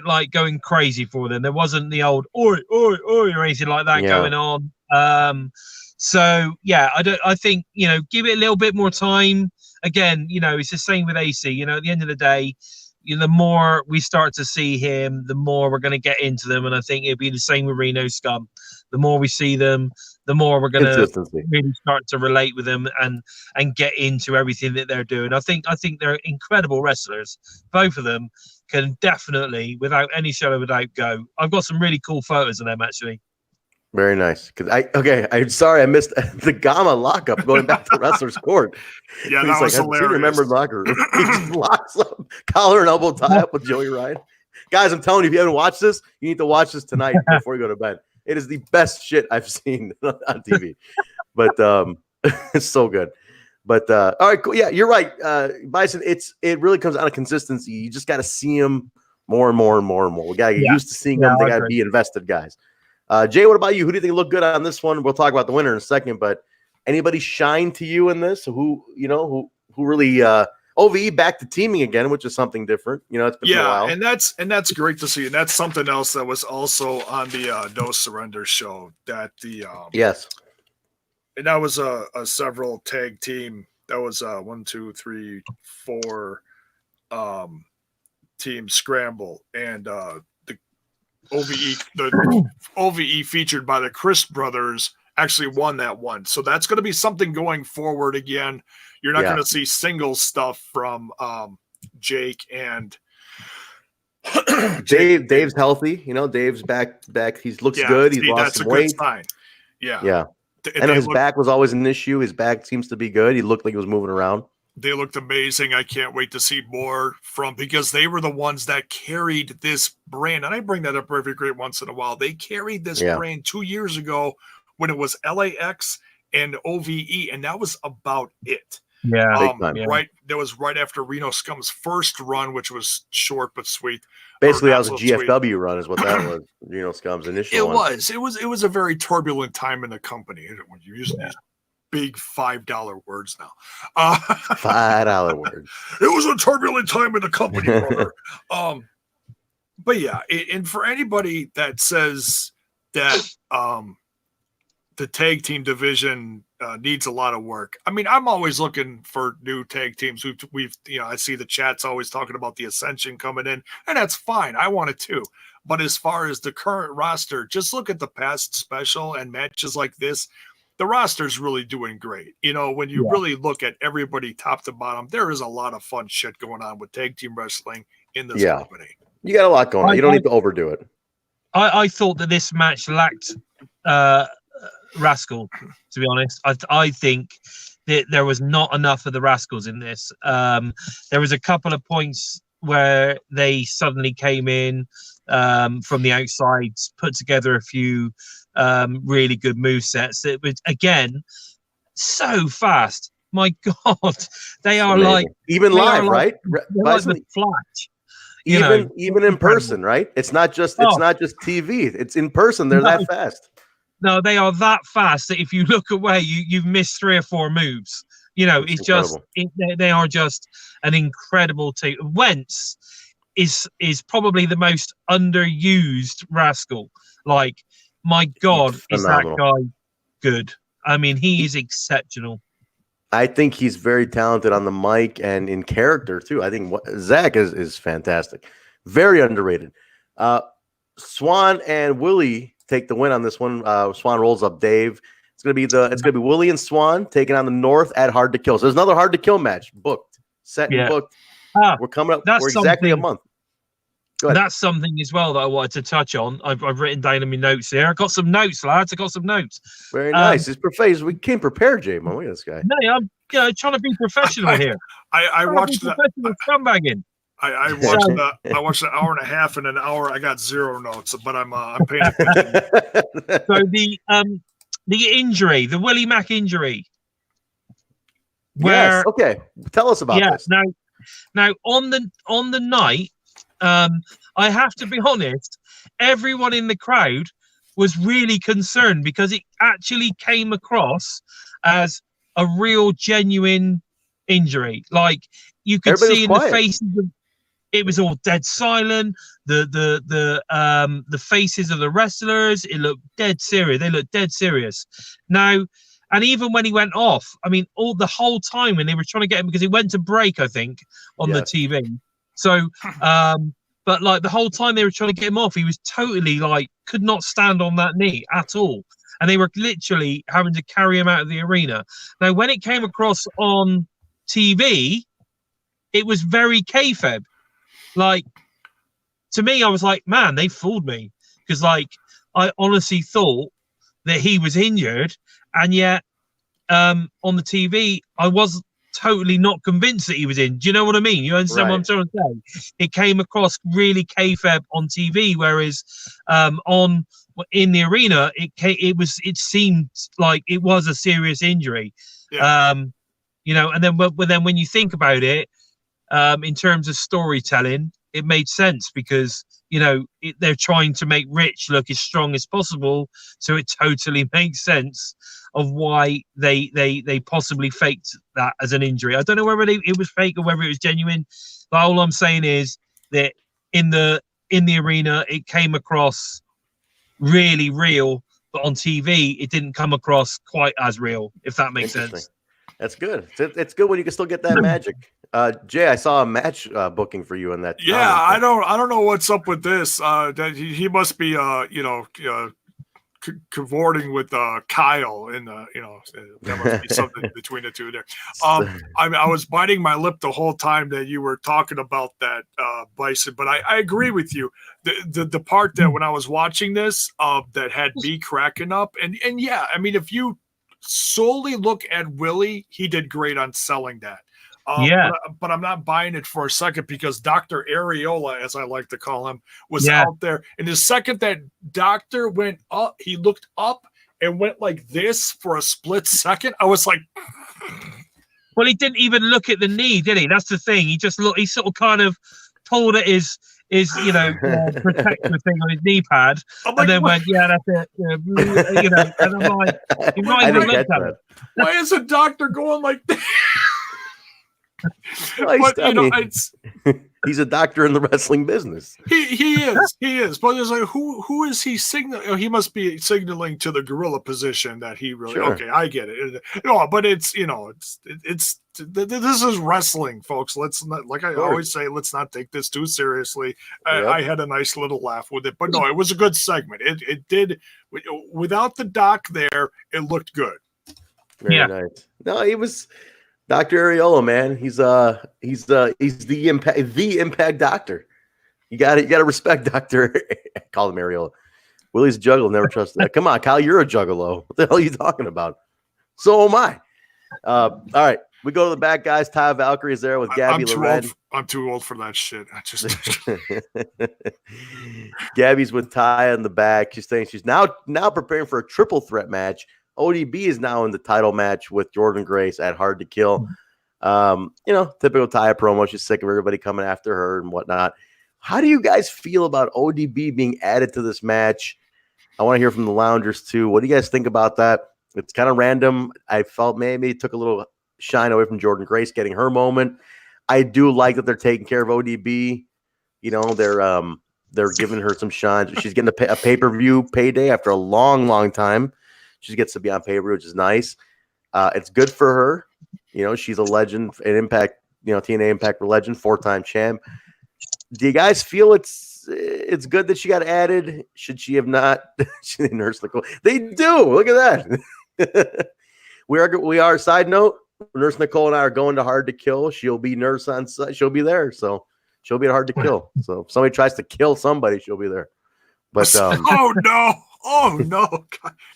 like going crazy for them. There wasn't the old oi oi oi or anything like that going on. So yeah, I think give it a little bit more time. Again, it's the same with Acey. At the end of the day, the more we start to see him, the more we're going to get into them. And I think it'll be the same with Reno Scum. The more we see them, the more we're going to really start to relate with them and get into everything that they're doing. I think they're incredible wrestlers. Both of them can definitely, without any shadow of a doubt, go. I've got some really cool photos of them, actually. Very nice. I'm sorry I missed the Gamma lockup going back to Wrestler's Court. Yeah, that was hilarious. Remember locker room. He just locks up, collar and elbow tie up with Joey Ryan. Guys, I'm telling you, if you haven't watched this, you need to watch this tonight before you go to bed. It is the best shit I've seen on TV. But it's so good. But all right, cool. Yeah, you're right, Bison. It really comes down to consistency. You just got to see them more and more and more and more. We got to get used to seeing them. They got to be invested, guys. Jay, what about you? Who do you think looked good on this one? We'll talk about the winner in a second, but anybody shine to you in this? Who really OVE back to teaming again, which is something different. It's been a while. and that's great to see. And that's something else that was also on the No Surrender show. That yes, and that was a several tag team. That was 1, 2, 3, 4 team scramble, and the OVE featured by the Chris brothers actually won that one. So that's going to be something going forward again. You're not going to see singles stuff from Jake and Dave's healthy. Dave's back. He looks good. He's lost some weight. Sign. Yeah. Yeah. I know his back was always an issue. His back seems to be good. He looked like he was moving around. They looked amazing. I can't wait to see more because they were the ones that carried this brand. And I bring that up every great once in a while. They carried this brand 2 years ago when it was LAX and OVE, and that was about it. Yeah. Right. That was right after Reno Scum's first run, which was short but sweet. Basically, that was a GFW run, is what that was. Reno Scum's initial one. It was a very turbulent time in the company when you use these big $5 words now. $5 words. It was a turbulent time in the company, brother. But yeah, and for anybody that says that the tag team division needs a lot of work. I mean, I'm always looking for new tag teams. We've I see the chat's always talking about the Ascension coming in, and that's fine. I want it too. But as far as the current roster, just look at the past special and matches like this. The roster's really doing great. When you really look at everybody top to bottom, there is a lot of fun shit going on with tag team wrestling in this company. You got a lot going on. You don't need to overdo it. I thought that this match lacked Rascal, to be honest. I think that there was not enough of the Rascals in this. There was a couple of points where they suddenly came in from the outside, put together a few really good movesets. It was, again, so fast. My God, they are amazing. Like even live, right? Like the Flash. Even in person, right? It's not just TV. It's in person. They're that fast. No, they are that fast that if you look away, you've missed 3 or 4 moves. It's just they are just an incredible team. Wentz is probably the most underused Rascal. Like, my God, is that guy good? I mean, he is exceptional. I think he's very talented on the mic and in character too. I think Zach is fantastic, very underrated. Swan and Willie take the win on this one. Swan rolls up Dave. It's gonna be Willie and Swan taking on the North at Hard to Kill. So there's another Hard to Kill match booked, set and booked. We're coming up. We're exactly a month. That's something as well that I wanted to touch on. I've written down in my notes here. I got some notes, lads. I got some notes. Very nice. We came prepared, Jaybone. Look at this guy. No, I'm trying to be professional here. I watched that. Scumbagging. I watched an hour and a half and an hour. I got 0 notes, but I'm paying attention. So the injury, the Willie Mack injury. Yes. Okay. Tell us about this. Now on the night. I have to be honest, everyone in the crowd was really concerned because it actually came across as a real genuine injury. Like you could Everybody was see in quiet. the faces of, it was all dead silent. The faces of the wrestlers, it looked dead serious. They looked dead serious. Now, and even when he went off, I mean, the whole time when they were trying to get him, because he went to break, I think, on the TV. So, but like the whole time they were trying to get him off, he was totally like could not stand on that knee at all, and they were literally having to carry him out of the arena. Now, when it came across on TV, it was very kayfabe. Like, to me, I was like, man, they fooled me. Because, like, I honestly thought that he was injured. And yet, on the TV, I was totally not convinced that he was in. Do you know what I mean? You understand what I'm trying to say? It came across really kayfabe on TV, whereas in the arena, it seemed like it was a serious injury. Yeah. You know, and then when you think about it, in terms of storytelling, it made sense because, you know, they're trying to make Rich look as strong as possible. So it totally makes sense of why they possibly faked that as an injury. I don't know whether it was fake or whether it was genuine. But all I'm saying is that in the arena, it came across really real, but on TV, it didn't come across quite as real, if that makes sense. That's good. It's good when you can still get that magic. Jay, I saw a match booking for you in that. Yeah, I don't know what's up with this. That he must be cavorting with Kyle, and there must be something between the two there. I was biting my lip the whole time that you were talking about that Bison, but I agree with you. The part that when I was watching this that had me cracking up, and yeah, I mean, if you solely look at Willie, he did great on selling that. But I'm not buying it for a second because Dr. Areola, as I like to call him, was out there. And the second that Doctor went up, he looked up and went like this for a split second. I was like, well, he didn't even look at the knee, did he? That's the thing. He just looked. He sort of kind of pulled at his protector thing on his knee pad, and then went, yeah, that's it. And I'm like, you might even look at it. Why is a Doctor going like this? Well, he's a doctor in the wrestling business. He is. But it's like, who is he signaling? He must be signaling to the gorilla position that he really. Sure. Okay, I get it. No, but it's this is wrestling, folks. Let's not, like I always say, let's not take this too seriously. I had a nice little laugh with it, but no, it was a good segment. It did without the doc there. It looked good. Very nice. No, he was. Dr. Areola, man, he's the impact doctor. You got to respect Dr. Call him Areola. Willie's a juggalo, never trust that. Come on, Kyle, you're a juggalo. What the hell are you talking about? So am I. All right, we go to the back, guys. Ty Valkyrie is there with Gabby Loren. I'm too old for that shit. I just Gabby's with Ty in the back. She's saying she's now preparing for a triple threat match. ODB is now in the title match with Jordan Grace at Hard to Kill. Typical Ty promo. She's sick of everybody coming after her and whatnot. How do you guys feel about ODB being added to this match? I want to hear from the loungers too. What do you guys think about that? It's kind of random. I felt maybe it took a little shine away from Jordan Grace getting her moment. I do like that they're taking care of ODB. You know, they're giving her some shine. She's getting a pay-per-view payday after a long, long time. She gets to be on pay-per-view, which is nice. It's good for her. You know, she's a legend, an Impact, TNA Impact legend, 4-time champ. Do you guys feel it's good that she got added? Should she have not? She didn't nurse Nicole. They do. Look at that. We are. Side note: Nurse Nicole and I are going to Hard to Kill. She'll be nurse on site. She'll be there, so she'll be at Hard to Kill. So if somebody tries to kill somebody, she'll be there. But oh no,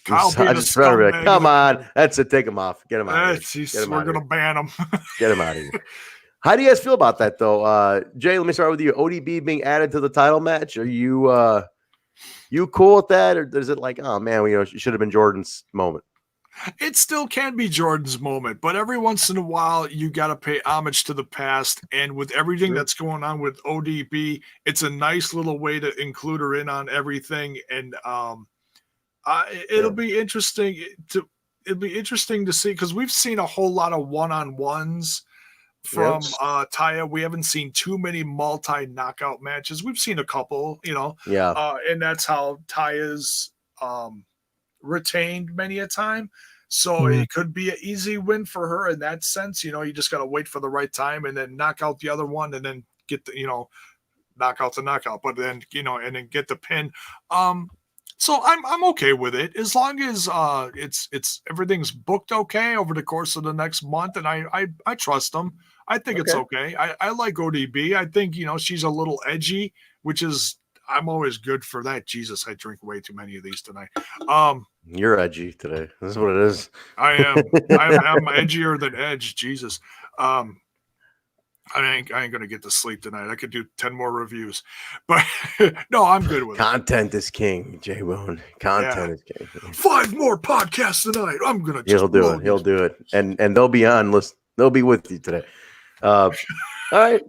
Kyle being a scumbag. Come on, that's it. Take him off. Get him out. We're gonna ban him. Get him out of here. How do you guys feel about that, though? Jay, let me start with you. ODB being added to the title match. Are you cool with that, or is it like, oh man, it should have been Jordan's moment? It still can be Jordan's moment, but every once in a while you got to pay homage to the past. And with everything that's going on with ODB, it's a nice little way to include her in on everything. And It'll be interesting to see, because we've seen a whole lot of one-on-ones from Taya. We haven't seen too many multi-knockout matches. We've seen a couple, and that's how Taya's retained many a time. So it could be an easy win for her in that sense. You just got to wait for the right time and then knock out the other one and then get the, knockout to knockout, but then, and then get the pin. So I'm okay with it as long as it's everything's booked okay over the course of the next month, and I trust them. I think it's okay. I like ODB. I think she's a little edgy, which is I'm always good for that. Jesus, I drink way too many of these tonight. You're edgy today. This is what it is. I am. I'm edgier than Edge. Jesus. I ain't gonna get to sleep tonight. I could do 10 more reviews, but no, I'm good with Content is king, Jaybone. Content is king. 5 more podcasts tonight. I'm gonna. He'll do it. He'll do it, and they'll be on. Listen, they'll be with you today. All right,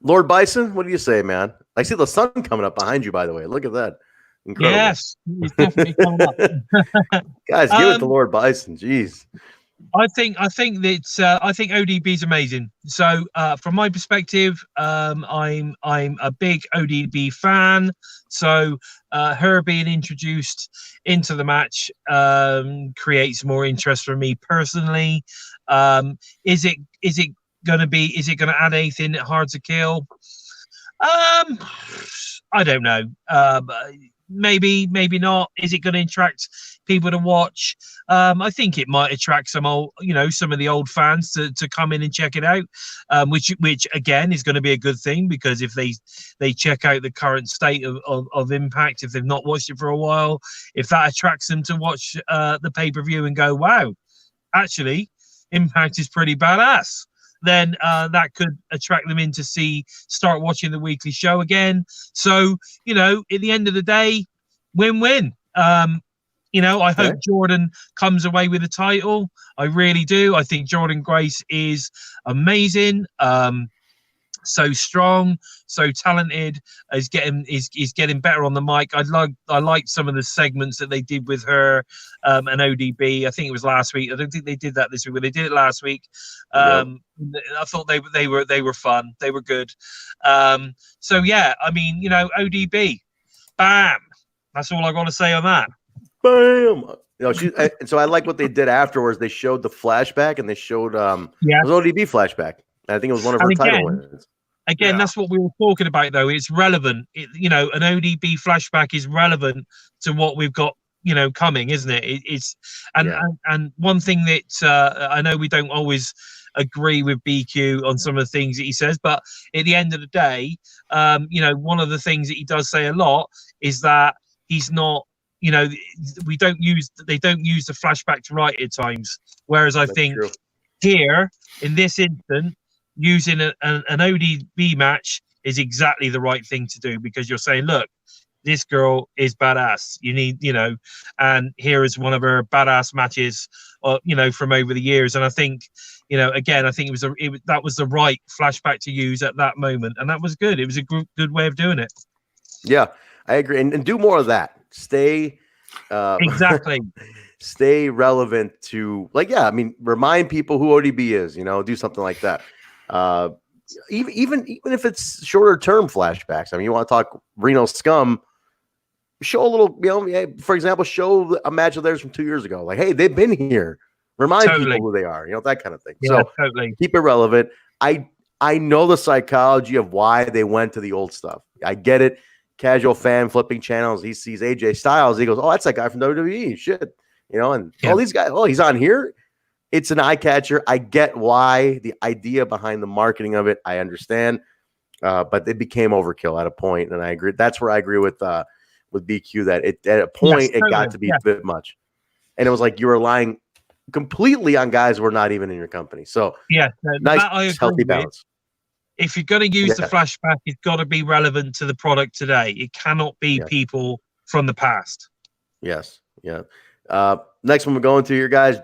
Lord Bison, what do you say, man? I see the sun coming up behind you. By the way, look at that. Incredible. Yes, he's definitely coming up. Guys, give it to Lord Bison. Jeez. I think ODB is amazing. So from my perspective, I'm a big ODB fan. So her being introduced into the match creates more interest for me personally. Is it going to add anything hard to kill? I don't know. Maybe not. Is it going to attract people to watch? I think it might attract some of the old fans to come in and check it out, which again is going to be a good thing, because if they check out the current state of Impact, if they've not watched it for a while, if that attracts them to watch the pay-per-view and go, wow, actually Impact is pretty badass, then that could attract them in to start watching the weekly show again. So, at the end of the day, win-win. I hope Jordan comes away with the title. I really do. I think Jordan Grace is amazing. So strong, so talented, is getting better on the mic. I liked some of the segments that they did with her and ODB. I think it was last week. I don't think they did that this week, but they did it last week. I thought they were fun. They were good. So yeah, I mean, ODB, bam. That's all I got to say on that. Bam. So I like what they did afterwards. They showed the flashback, and they showed it was ODB flashback. I think it was one of her title wins. Again, that's what we were talking about, though. It's relevant. An ODB flashback is relevant to what we've got, coming, isn't it? And one thing that I know we don't always agree with BQ on some of the things that he says, but at the end of the day, one of the things that he does say a lot is that he's not. They don't use the flashback to write at times. Whereas I think here in this instant, using an ODB match is exactly the right thing to do, because you're saying, look, this girl is badass. You need, and here is one of her badass matches, from over the years. And I think, again, I think that was the right flashback to use at that moment, and that was good. It was a good way of doing it. Yeah, I agree, and do more of that. Stay exactly. Stay relevant to remind people who ODB is. Do something like that. Even if it's shorter term flashbacks. I mean, you want to talk Reno Scum, show a little, for example, show a match of theirs from 2 years ago. Like, hey, they've been here. Remind people who they are, that kind of thing. Yeah, so keep it relevant. I know the psychology of why they went to the old stuff. I get it. Casual fan flipping channels. He sees AJ Styles. He goes, oh, that's that guy from WWE. Shit. And all these guys, he's on here. It's an eye catcher. I get why, the idea behind the marketing of it. I understand, but it became overkill at a point, and I agree. That's where I agree with BQ that at a point it got to be a bit much, and it was like you were relying completely on guys who were not even in your company. So nice, healthy balance. If you're going to use the flashback, it's got to be relevant to the product today. It cannot be people from the past. Yes, yeah. Next one we're going to here, guys.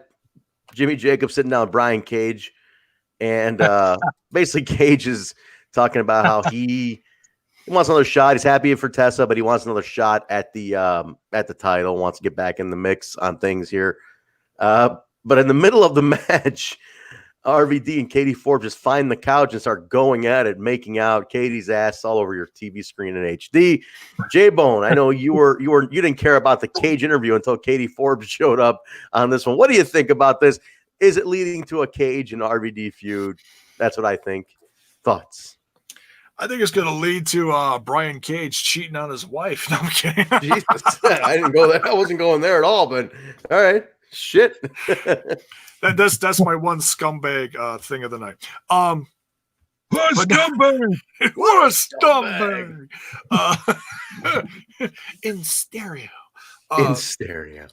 Jimmy Jacobs sitting down with Brian Cage, and basically Cage is talking about how he he wants another shot. He's happy for Tessa, but he wants another shot at the title. Wants to get back in the mix on things here. But in the middle of the match, RVD and Katie Forbes just find the couch and start going at it, making out. Katie's ass all over your TV screen in HD. Jaybone, I know you didn't care about the cage interview until Katie Forbes showed up on this one. What do you think about this? Is it leading to a cage and RVD feud? That's what I think. Thoughts? I think it's going to lead to Brian Cage cheating on his wife. No, I'm kidding. Jesus, I didn't go there. I wasn't going there at all. But all right, shit. That's my one scumbag thing of the night. What a scumbag! What a scumbag! In stereo. In stereo.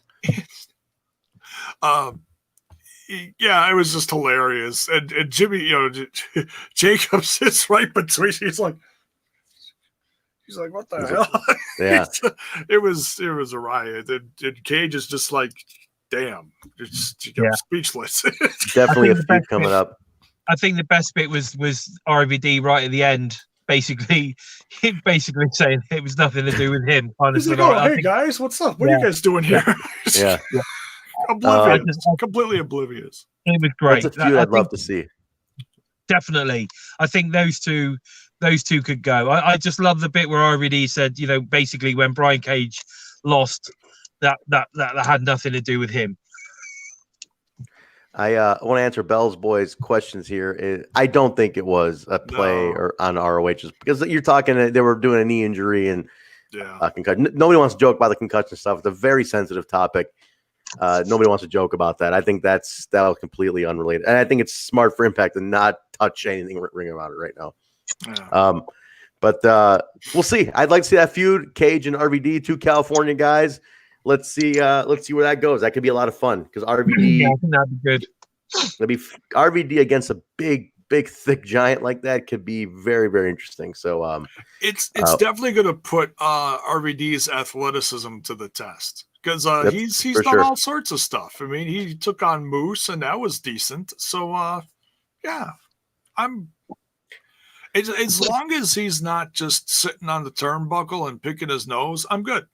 Yeah, it was just hilarious. And Jimmy, Jacob sits right between. He's like, what the hell? Yeah. It was a riot. And Cage is just like, damn, speechless. Definitely a feud coming up. I think the best bit was RVD right at the end, basically saying it was nothing to do with him. He's like, hey guys, what's up? What are you guys doing here? Yeah. Oblivious, completely oblivious. It was great. That's a feud I'd love to see. Definitely. I think those two could go. I just love the bit where RVD said, basically when Brian Cage lost, that had nothing to do with him. I want to answer Bell's boys' questions here. I don't think it was a play or on ROH's because you're talking. They were doing a knee injury and concussion. Nobody wants to joke about the concussion stuff. It's a very sensitive topic. Nobody wants to joke about that. I think that was completely unrelated, and I think it's smart for Impact to not touch anything Ring about it right now. Yeah. But we'll see. I'd like to see that feud, Cage and RVD, two California guys. Let's see where that goes. That could be a lot of fun because RVD. Yeah, I think that'd be good. It'd be RVD against a big, thick giant like that could be very, very interesting. So it's definitely going to put RVD's athleticism to the test because he's done all sorts of stuff. I mean, he took on Moose and that was decent. So yeah, as long as he's not just sitting on the turnbuckle and picking his nose, I'm good.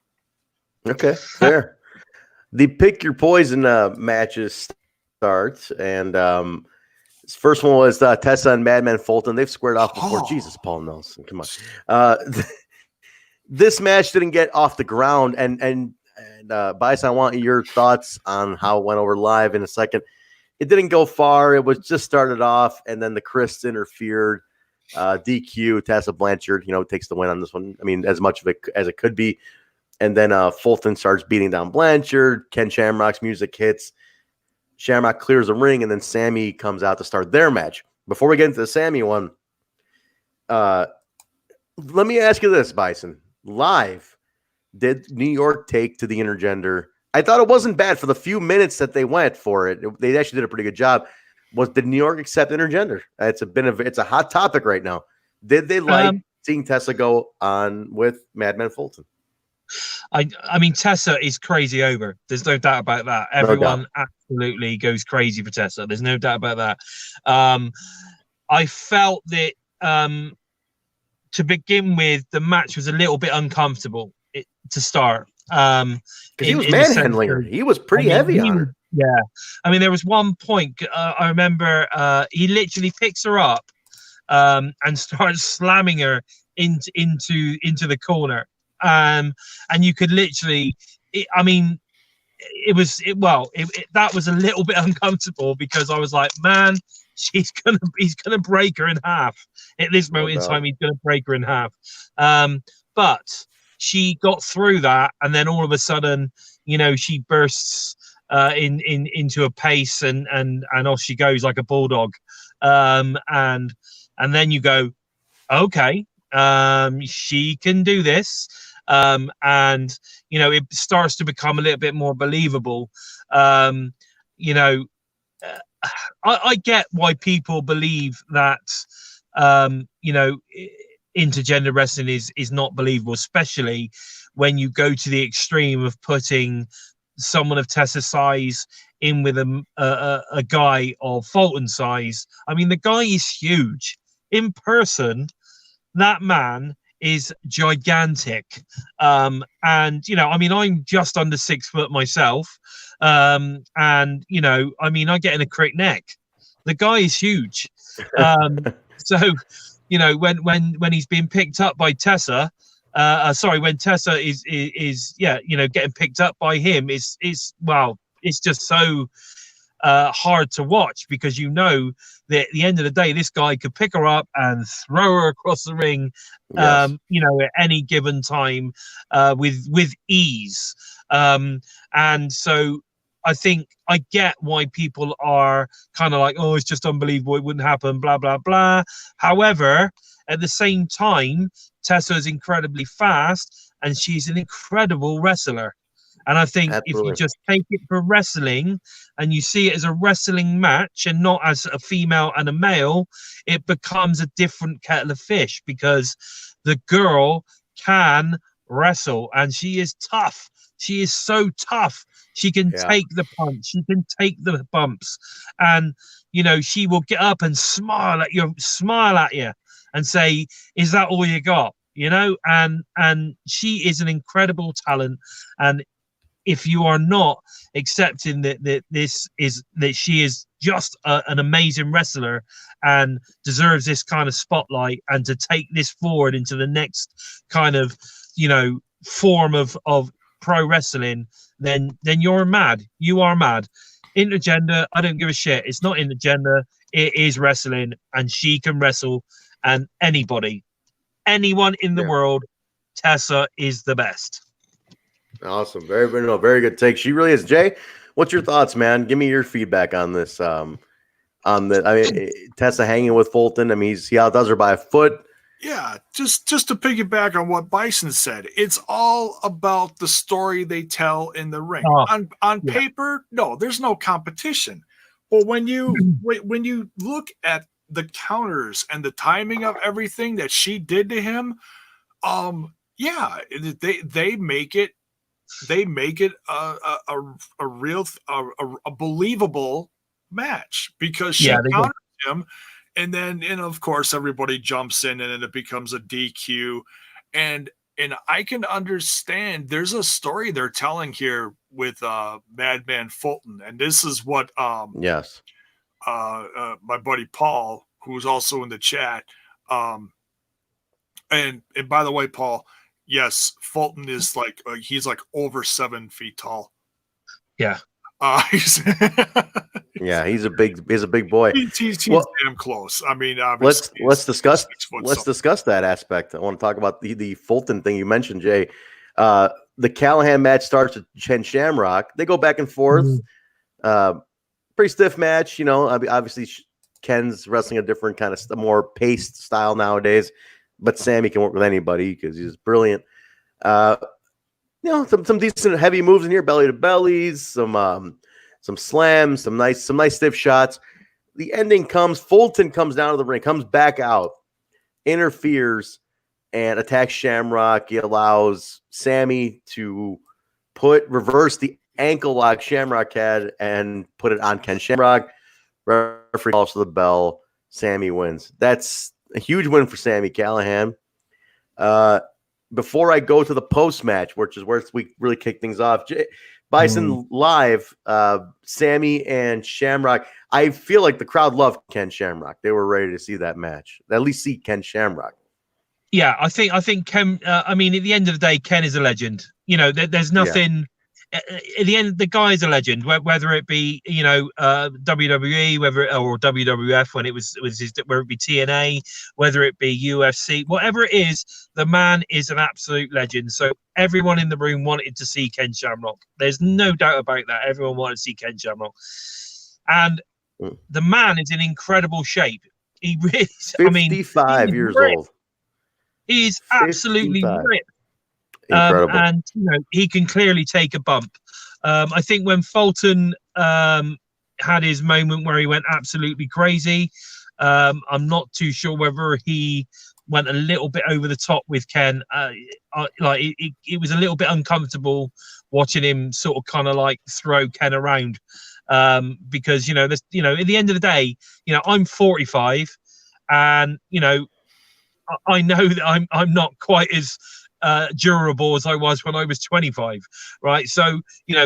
Okay, fair. The pick your poison matches start, and this first one was Tessa and Madman Fulton. They've squared off before. Oh. Jesus, Paul Nelson, come on. This match didn't get off the ground, and Bison, I want your thoughts on how it went over live in a second. It didn't go far. It was just started off, and then the Chris interfered. DQ, Tessa Blanchard, takes the win on this one. I mean, as much of it as it could be. And then Fulton starts beating down Blanchard. Ken Shamrock's music hits. Shamrock clears the ring, and then Sammy comes out to start their match. Before we get into the Sammy one, let me ask you this, Bison. Live, did New York take to the intergender? I thought it wasn't bad for the few minutes that they went for it. They actually did a pretty good job. Did New York accept intergender? It's a hot topic right now. Did they like seeing Tessa go on with Madman Fulton? I mean, Tessa is crazy over. There's no doubt about that. Everyone absolutely goes crazy for Tessa. There's no doubt about that. I felt that to begin with, the match was a little bit uncomfortable to start. Because he was manhandling her. He was pretty heavy on her. Yeah. I mean, there was one point I remember he literally picks her up and starts slamming her into the corner. And you could literally, that was a little bit uncomfortable because I was like, man, he's gonna break her in half at this moment in time. He's gonna break her in half. But she got through that, and then all of a sudden, she bursts into a pace, and off she goes like a bulldog. And then you go, okay, she can do this. And it starts to become a little bit more believable. I get why people believe that intergender wrestling is not believable, especially when you go to the extreme of putting someone of Tessa's size in with a guy of Fulton's size. I mean, the guy is huge. In person, that man is gigantic. And, you know, I mean, I'm just under 6 foot myself. And, you know, I mean, I get in a crick neck. The guy is huge. So, you know, when he's being picked up by Tessa, when Tessa is you know, getting picked up by him is well, it's just so hard to watch, because you know that at the end of the day, this guy could pick her up and throw her across the ring, you know, at any given time, with ease. And so I think I get why people are kind of like, oh, it's just unbelievable, it wouldn't happen, blah, blah, blah. However, at the same time, Tessa is incredibly fast and she's an incredible wrestler. And I think if you just take it for wrestling and you see it as a wrestling match and not as a female and a male, it becomes a different kettle of fish, because the girl can wrestle and she is tough. She is so tough. She can take the punch. She can take the bumps. And, you know, she will get up and smile at you and say, is that all you got? You know, and she is an incredible talent. And if you are not accepting that she is just an amazing wrestler and deserves this kind of spotlight and to take this forward into the next kind of, you know, form of pro wrestling, then you're mad. You are mad. Intergender, I don't give a shit. It's not intergender. It is wrestling, and she can wrestle. And anyone in the world, Tessa is the best. Awesome. Very good take. She really is. Jay, what's your thoughts, man? Give me your feedback on this. I mean, Tessa hanging with Fulton. I mean, he outdoes her by a foot. Yeah, just to piggyback on what Bison said, it's all about the story they tell in the ring. On paper, no, there's no competition. But when you look at the counters and the timing of everything that she did to him, they make it a real believable match, because she countered him. And then, of course, everybody jumps in, and then it becomes a DQ. And I can understand there's a story they're telling here with Madman Fulton. And this is what my buddy Paul, who's also in the chat. And by the way, Paul, yes, Fulton is like he's like over 7 feet tall. Yeah. He's a big boy. He's damn close. I mean, let's discuss that aspect. I want to talk about the Fulton thing you mentioned, Jay. The Callihan match starts with Ken Shamrock. They go back and forth. Pretty stiff match, you know. Obviously, Ken's wrestling a different kind of more paced style nowadays, but Sammy can work with anybody because he's brilliant. You know, some decent heavy moves in here, belly to bellies, some slams, some nice stiff shots. The ending comes. Fulton comes down to the ring, comes back out, interferes, and attacks Shamrock. He allows Sammy to reverse the ankle lock Shamrock had and put it on Ken Shamrock. Referee calls for the bell. Sammy wins. That's a huge win for Sammy Callihan. Before I go to the post-match, which is where we really kick things off, Bison live, Sammy and Shamrock. I feel like the crowd loved Ken Shamrock. They were ready to see that match. At least see Ken Shamrock. Yeah, I think Ken. I mean, at the end of the day, Ken is a legend. You know, there's nothing. Yeah. At the end, the guy is a legend. Whether it be WWE, or WWF when it was his, whether it be TNA, whether it be UFC, whatever it is, the man is an absolute legend. So everyone in the room wanted to see Ken Shamrock. There's no doubt about that. Everyone wanted to see Ken Shamrock, and the man is in incredible shape. He really, 55 years old. He's absolutely ripped. And he can clearly take a bump. I think when Fulton had his moment where he went absolutely crazy, I'm not too sure whether he went a little bit over the top with Ken. It was a little bit uncomfortable watching him sort of kind of like throw Ken around, because at the end of the day, I'm 45, and I know that I'm not quite as durable as I was when I was 25, right? So,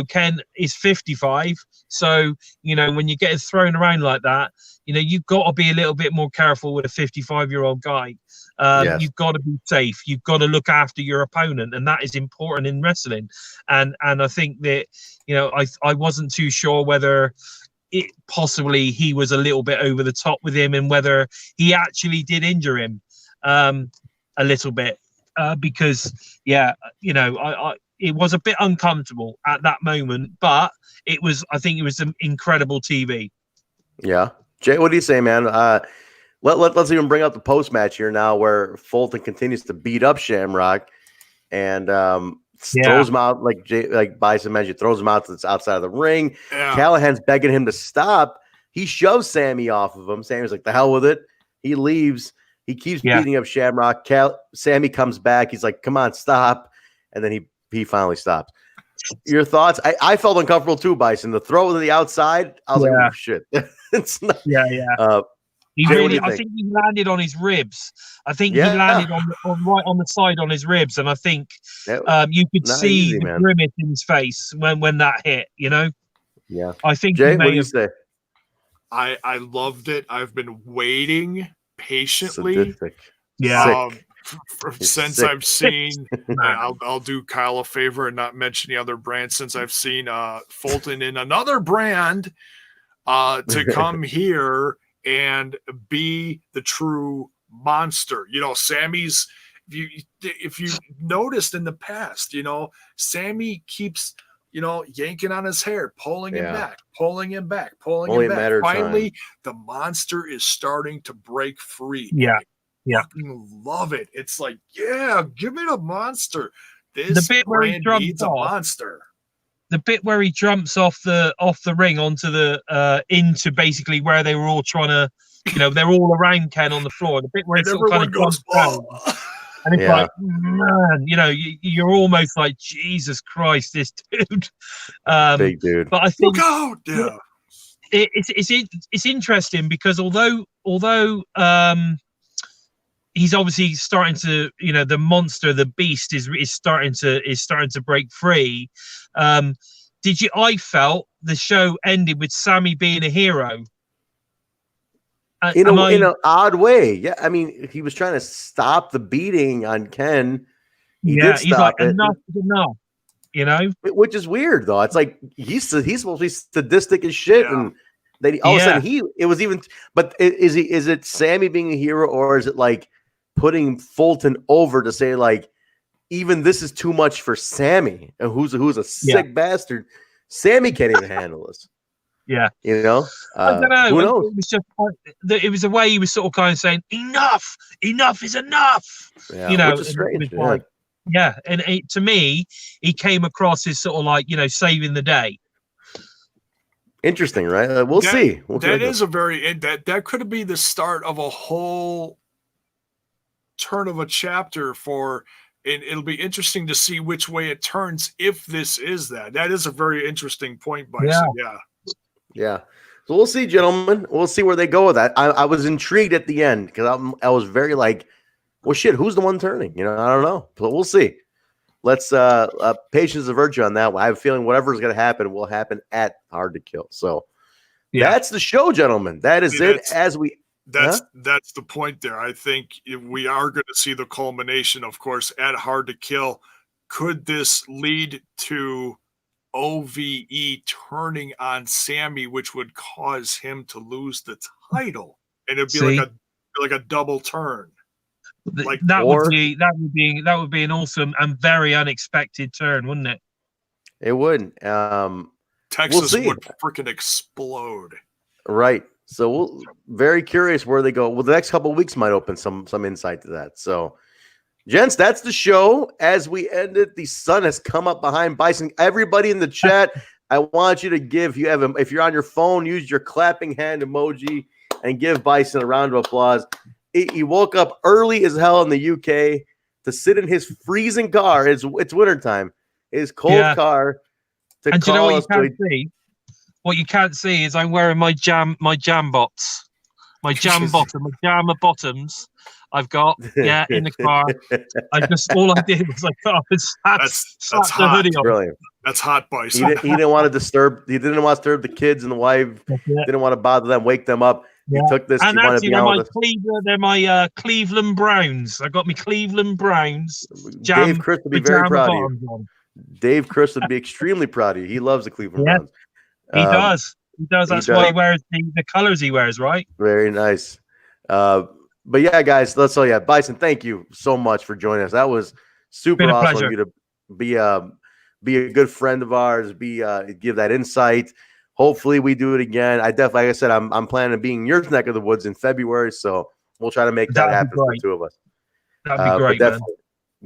Ken is 55. So, when you get thrown around like that, you've got to be a little bit more careful with a 55-year-old guy. Yes. You've got to be safe. You've got to look after your opponent, and that is important in wrestling. And I think that, I wasn't too sure whether possibly he was a little bit over the top with him and whether he actually did injure him a little bit. Because it was a bit uncomfortable at that moment, but I think it was an incredible TV. Yeah. Jay, what do you say, man? Let's even bring up the post match here now, where Fulton continues to beat up Shamrock and throws him out like Bison mentioned, throws him out to the outside of the ring. Yeah. Callihan's begging him to stop. He shoves Sammy off of him. Sammy's like, the hell with it. He leaves. He keeps beating up Shamrock. Sammy comes back. He's like, come on, stop. And then he finally stops. Your thoughts? I felt uncomfortable too, Bison. The throw to the outside, I was like, oh, shit. It's not. Yeah. I think he landed on his ribs. I think he landed on right on the side on his ribs. And I think you could see the grimace in his face when that hit, Yeah. I think Jay, what do you say? I loved it. I've been waiting patiently. Since I've seen, I'll do Kyle a favor and not mention the other brand. Since I've seen Fulton in another brand to come here and be the true monster. Sammy's. If you noticed in the past, Sammy keeps yanking on his hair, pulling him back. Finally, the monster is starting to break free. Yeah. I love it. It's like, give me the monster. The bit where he needs a monster. The bit where he jumps off the ring onto the into basically where they were all trying to, they're all around Ken on the floor. The bit where he sort of kind of jumps down. And it's like, man, you're almost like, Jesus Christ, this dude. Big dude. But I think look out, it's interesting because although he's obviously starting to, the monster, the beast is starting to break free. I felt the show ended with Sammy being a hero. In an odd way. Yeah. I mean, he was trying to stop the beating on Ken. He's like, enough is enough, Which is weird, though. It's like he's supposed to be sadistic as shit. Yeah. And then all of a sudden it was even. But is it Sammy being a hero, or is it like putting Fulton over to say, like, even this is too much for Sammy, and who's a sick bastard? Sammy can't even handle this. Yeah, I don't know. Who knows? It was just it was a way he was sort of kind of saying, enough is enough. Yeah, which is strange. And to me, he came across as sort of like saving the day. Interesting, right? We'll see. That is a very that could be the start of a whole turn of a chapter for. And it'll be interesting to see which way it turns if this is that. That is a very interesting point, Bison. Yeah. So we'll see, gentlemen. We'll see where they go with that. I was intrigued at the end because I was very like, well, shit, who's the one turning? I don't know. But we'll see. Let's patience is a virtue on that one. I have a feeling whatever's going to happen will happen at Hard to Kill. So that's the show, gentlemen. That is it. That's the point there. I think if we are going to see the culmination, of course, at Hard to Kill. Could this lead to OVE turning on Sammy, which would cause him to lose the title? And it'd be like a double turn. That would be an awesome and very unexpected turn, wouldn't it? It would. Texas would freaking explode. Right. So we're very curious where they go. Well, the next couple of weeks might open some insight to that. So, gents, that's the show. As we end it, the sun has come up behind Bison. Everybody in the chat, I want you to give. If you're on your phone, use your clapping hand emoji and give Bison a round of applause. He woke up early as hell in the UK to sit in his freezing car. It's wintertime. His cold car. And do you know what you can't see? What you can't see is I'm wearing my jam bottoms, my jammer bottoms. I've got, yeah, in the car. All I did was that's the hot. hoodie on. Brilliant. That's hot, Bison. He didn't want to disturb. He didn't want to disturb the kids and the wife. Didn't want to bother them, wake them up. Yeah. He took this. And he wanted to actually, be on with us. they're my Cleveland Browns. I got me Cleveland Browns. Dave Chris would be very proud of you. Dave Chris would be extremely proud of you. He loves the Cleveland Browns. He does. He does. That's why he wears the colors he wears, right? Very nice. But yeah, guys, Bison, thank you so much for joining us. That was super awesome of you to be a good friend of ours, give that insight. Hopefully we do it again. I definitely, like I said, I'm planning on being in your neck of the woods in February, so we'll try to make that happen for the two of us. That'd be great. Definitely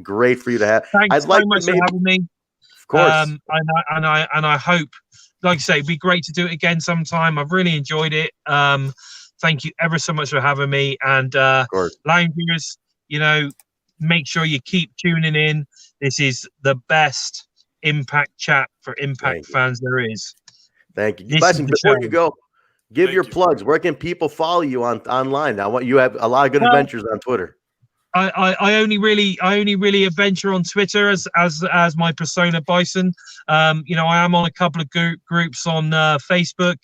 great for you to have. Thanks so much for having me. Of course. And I hope, like I say, it'd be great to do it again sometime. I've really enjoyed it. Thank you ever so much for having me. And loungers, make sure you keep tuning in. This is the best Impact chat for Impact fans there is. Thank you. Bison, before you go, give your plugs. Where can people follow you online? Now, you have a lot of good adventures on Twitter. I only really adventure on Twitter as my persona Bison. I am on a couple of groups on Facebook,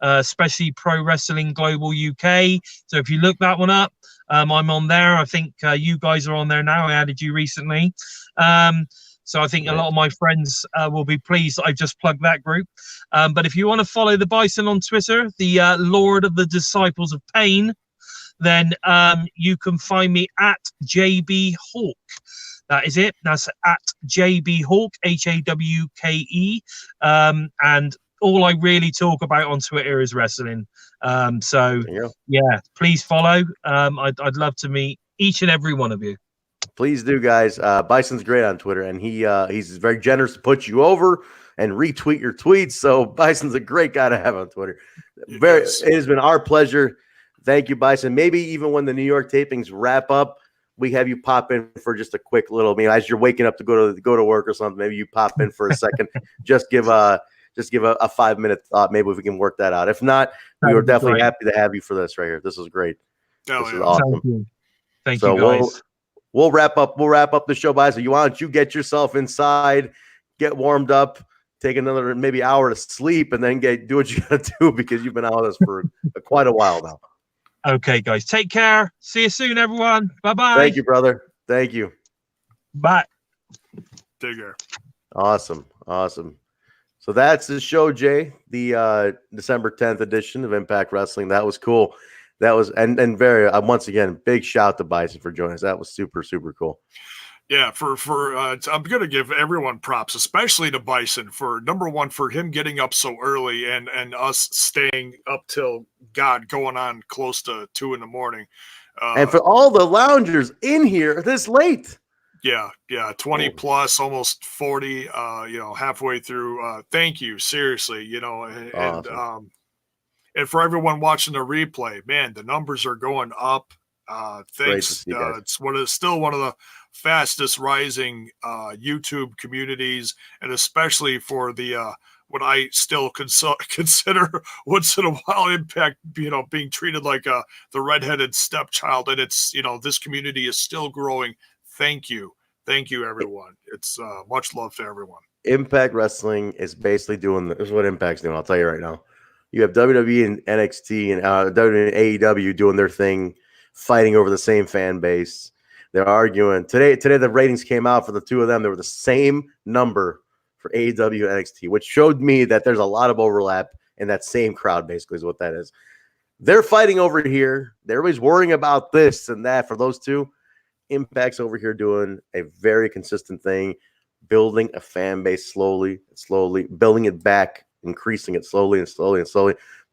especially Pro Wrestling Global UK. So if you look that one up, I'm on there. I think you guys are on there now. I added you recently. So I think a lot of my friends will be pleased I've just plugged that group. But if you want to follow the Bison on Twitter, the Lord of the Disciples of Pain, then you can find me at JB Hawk. That is it. That's at JB Hawk, HAWKE. And all I really talk about on Twitter is wrestling. So yeah, please follow. I'd love to meet each and every one of you. Please do, guys. Bison's great on Twitter, and he's very generous to put you over and retweet your tweets. So Bison's a great guy to have on Twitter. It has been our pleasure. Thank you, Bison. Maybe even when the New York tapings wrap up, we have you pop in for just a quick little. As you're waking up to go to work or something, maybe you pop in for a second. Just give a 5-minute thought. Maybe if we can work that out. If not, we were definitely happy to have you for this right here. This was great. This is awesome. Thank you, guys. We'll wrap up the show, Bison. Why don't you get yourself inside, get warmed up, take another maybe hour to sleep, and then do what you got to do because you've been out with us for quite a while now. Okay, guys. Take care. See you soon, everyone. Bye-bye. Thank you, brother. Thank you. Bye. Take care. Awesome. So that's the show, Jay. The December 10th edition of Impact Wrestling. That was cool. That was and very once again, big shout to Bison for joining us. That was super, super cool. Yeah, I'm going to give everyone props, especially to Bison for number one, for him getting up so early and us staying up till going on close to 2 a.m. And for all the loungers in here this late. Yeah, 20 plus, almost 40, halfway through. Thank you, seriously, awesome. And for everyone watching the replay, man, the numbers are going up. Thanks. It's still one of the fastest rising YouTube communities, and especially for the what I still consider once in a while Impact, being treated like the redheaded stepchild, and it's this community is still growing. Thank you, everyone. It's much love to everyone. Impact Wrestling is basically doing this is what Impact's doing. I'll tell you right now. You have WWE and NXT and WWE and AEW doing their thing, fighting over the same fan base. They're arguing. Today the ratings came out for the two of them. They were the same number for AEW and NXT, which showed me that there's a lot of overlap in that same crowd, basically, is what that is. They're fighting over here. Everybody's worrying about this and that for those two. Impact's over here doing a very consistent thing, building a fan base slowly, building it back, increasing it slowly,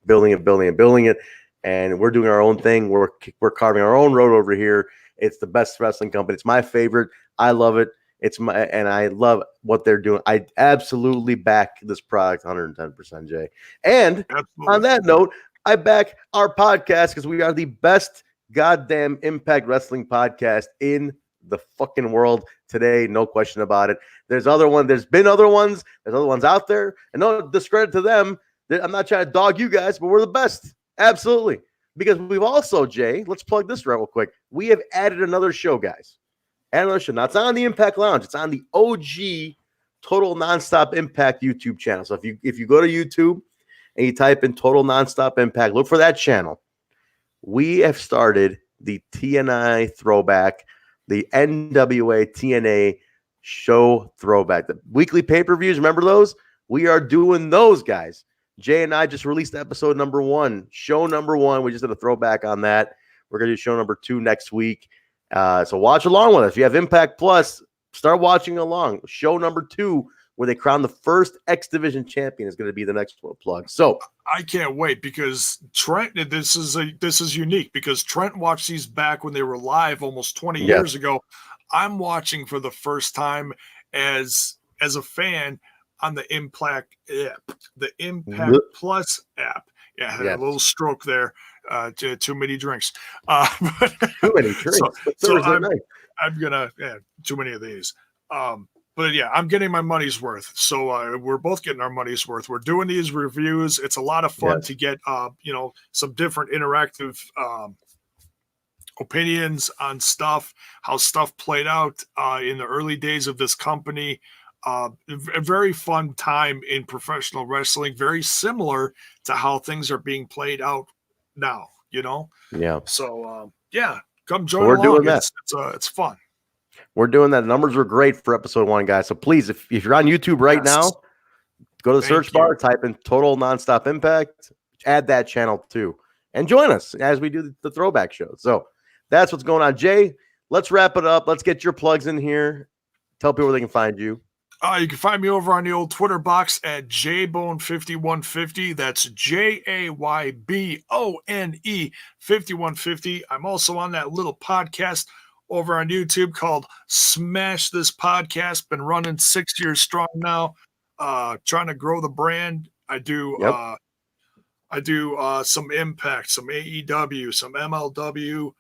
building it. And we're doing our own thing. We're carving our own road over here. It's the best wrestling company. It's my favorite. I love it. And I love what they're doing. I absolutely back this product 110%, Jay. And on that note, I back our podcast because we are the best goddamn Impact Wrestling podcast in the fucking world today. No question about it. There's other ones. There's been other ones. There's other ones out there. And no discredit to them. I'm not trying to dog you guys, but we're the best. Absolutely. because we've also, Jay, let's plug this real quick. We have added another show, guys. Added another show. Now, it's on the Impact Lounge. It's on the OG Total Nonstop Impact YouTube channel. So if you go to YouTube and you type in Total Nonstop Impact, look for that channel. We have started the TNI throwback, the NWA TNA show throwback, the weekly pay-per-views. Remember those? We are doing those, guys. Jay and I just released episode number 1, show number 1. We just did a throwback on that. We're going to do show number 2 next week. So watch along with us. If you have Impact Plus, start watching along. Show number 2, where they crown the first X Division champion, is going to be the next plug. So I can't wait, because Trent, this is unique, because Trent watched these back when they were live almost 20 years ago. I'm watching for the first time as a fan on the Impact app, the Impact Plus app. Yeah, I had a little stroke there. Too many drinks. Too many drinks. So I'm gonna too many of these. But yeah, I'm getting my money's worth. So we're both getting our money's worth. We're doing these reviews. It's a lot of fun to get some different interactive opinions on stuff, how stuff played out in the early days of this company. A very fun time in professional wrestling, very similar to how things are being played out now, Yeah. So come join along. Doing that. It's fun. We're doing that. The numbers were great for episode 1, guys. So please, if you're on YouTube right now, go to the search bar, type in Total Nonstop Impact, add that channel too, and join us as we do the throwback show. So that's what's going on. Jay, let's wrap it up. Let's get your plugs in here. Tell people where they can find you. You can find me over on the old Twitter box at Jaybone5150. That's JAYBONE 5150. I'm also on that little podcast over on YouTube called Smash This Podcast. Been running 6 years strong now. Trying to grow the brand. I do some Impact, some AEW, some MLW,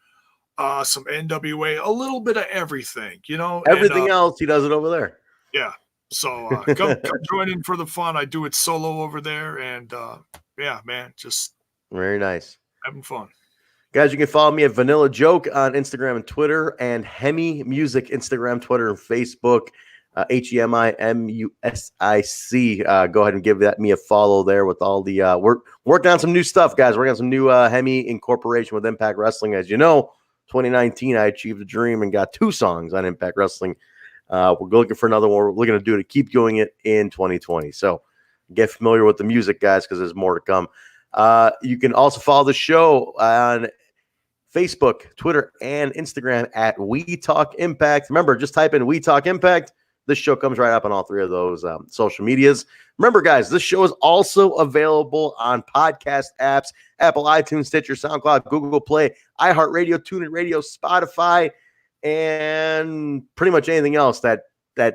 some NWA, a little bit of everything, Everything else, he does it over there. Yeah. So come join in for the fun. I do it solo over there, and just very nice, having fun. Guys, you can follow me at Vanilla Joke on Instagram and Twitter, and Hemi Music Instagram, Twitter, and Facebook. HEMIMUSIC. Go ahead and give me a follow there with all the we're working on some new stuff, guys. We're working on some new Hemi incorporation with Impact Wrestling. As you know, 2019, I achieved a dream and got 2 songs on Impact Wrestling. We're looking for another one. We're looking to do to keep doing it in 2020. So get familiar with the music, guys, because there's more to come. You can also follow the show on Facebook, Twitter, and Instagram at We Talk Impact. Remember, just type in We Talk Impact. This show comes right up on all 3 of those social medias. Remember, guys, this show is also available on podcast apps, Apple, iTunes, Stitcher, SoundCloud, Google Play, iHeartRadio, TuneIn Radio, Spotify, and pretty much anything else that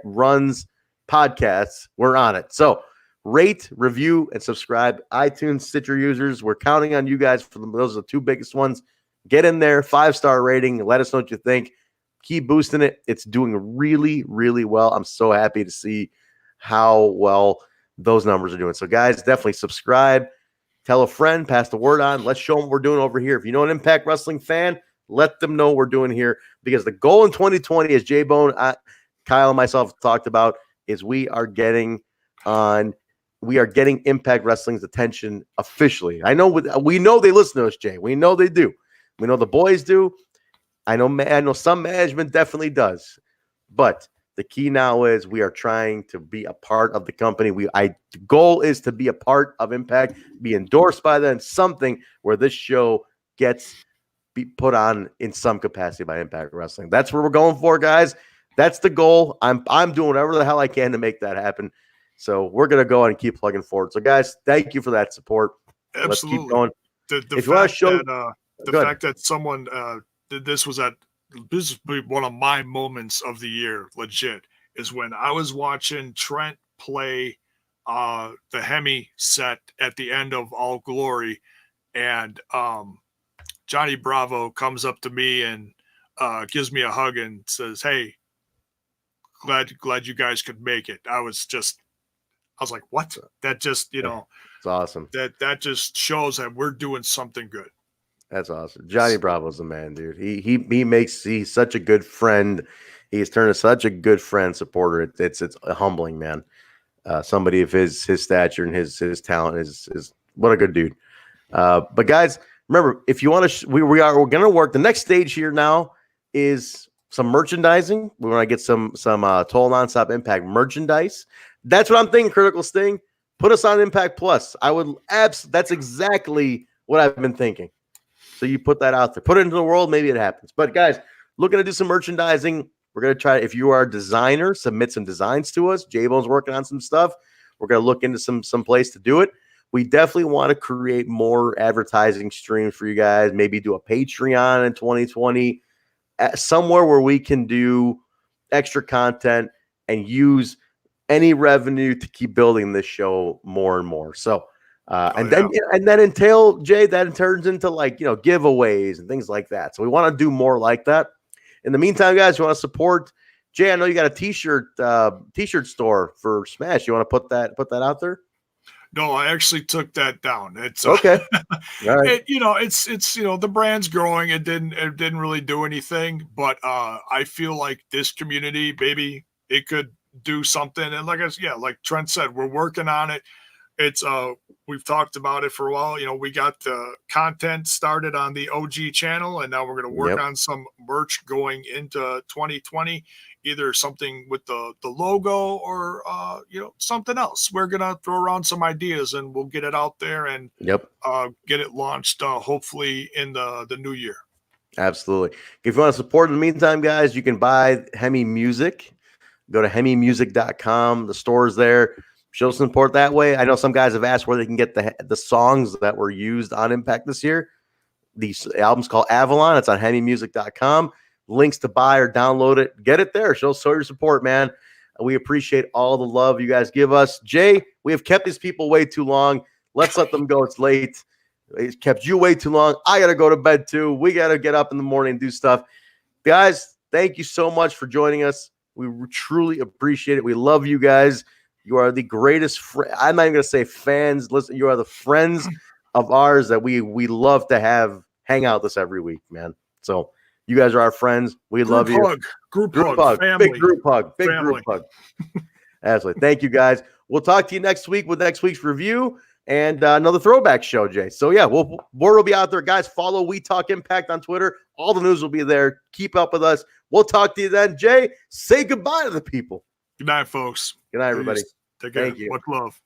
runs podcasts. We're on it. So rate, review, and subscribe. iTunes, Stitcher users, we're counting on you guys for them. Those are the 2 biggest ones. Get in there, 5-star rating. Let us know what you think. Keep boosting it. It's doing really, really well. I'm so happy to see how well those numbers are doing. So, guys, definitely subscribe. Tell a friend. Pass the word on. Let's show them what we're doing over here. If you know an Impact Wrestling fan, let them know what we're doing here, because the goal in 2020, as Jaybone, Kyle, and myself talked about, is we are getting Impact Wrestling's attention officially. We know they listen to us, Jay. We know they do. We know the boys do. I know some management definitely does. But the key now is we are trying to be a part of the company. The goal is to be a part of Impact, be endorsed by them, something where this show gets put on in some capacity by Impact Wrestling. That's what we're going for, guys. That's the goal. I'm doing whatever the hell I can to make that happen. So we're going to go and keep plugging forward. So, guys, thank you for that support. Absolutely. Let's keep going. The fact that someone this is one of my moments of the year, legit, is when I was watching Trent play the Hemi set at the end of All Glory, and Johnny Bravo comes up to me and gives me a hug and says, "Hey, glad you guys could make it." I was like, what? That just, it's awesome. That just shows that we're doing something good. That's awesome. Johnny Bravo's the man, dude. He's such a good friend. He's turned into such a good friend supporter. It's humbling, man. Somebody of his stature and his talent is what a good dude. But guys, remember, if you want to, we're going to work. The next stage here now is some merchandising. We want to get some Total Nonstop Impact merchandise. That's what I'm thinking. Critical Sting, put us on Impact Plus. That's exactly what I've been thinking. So you put that out there, put it into the world. Maybe it happens. But guys, looking to do some merchandising. We're going to try. If you are a designer, submit some designs to us. Jaybone's working on some stuff. We're going to look into some place to do it. We definitely want to create more advertising streams for you guys. Maybe do a Patreon in 2020, somewhere where we can do extra content and use any revenue to keep building this show more and more. So, and then until Jay, that turns into giveaways and things like that. So we want to do more like that. In the meantime, guys, you want to support Jay? I know you got a t-shirt store for Smash. You want to put that out there? No, I actually took that down. It's okay. All right. It's the brand's growing. It didn't really do anything, but I feel like this community, baby, it could do something. And like Trent said, we're working on it. It's we've talked about it for a while. We got the content started on the OG channel, and now we're going to work on some merch going into 2020. Either something with the logo or something else. We're gonna throw around some ideas and we'll get it out there and get it launched hopefully in the new year. Absolutely. If you want to support in the meantime, guys, you can buy Hemi Music. Go to hemimusic.com. The store's there. Show some support that way. I know some guys have asked where they can get the songs that were used on Impact this year. The album's called Avalon. It's on hemimusic.com. Links to buy or download it. Get it there. Show your support, man. We appreciate all the love you guys give us. Jay, we have kept these people way too long. Let's let them go. It's late. It's kept you way too long. I got to go to bed too. We got to get up in the morning and do stuff. Guys, thank you so much for joining us. We truly appreciate it. We love you guys. You are the greatest I'm not even going to say fans. Listen, you are the friends of ours that we love to hang out this every week, man. So you guys are our friends. We love you. Group hug. Family. Big group hug. Group hug. Absolutely. Thank you, guys. We'll talk to you next week with next week's review and another throwback show, Jay. So, yeah, more will be out there. Guys, follow We Talk Impact on Twitter. All the news will be there. Keep up with us. We'll talk to you then. Jay, say goodbye to the people. Good night, folks. Good night, everybody. Take care. Thank you. Much love.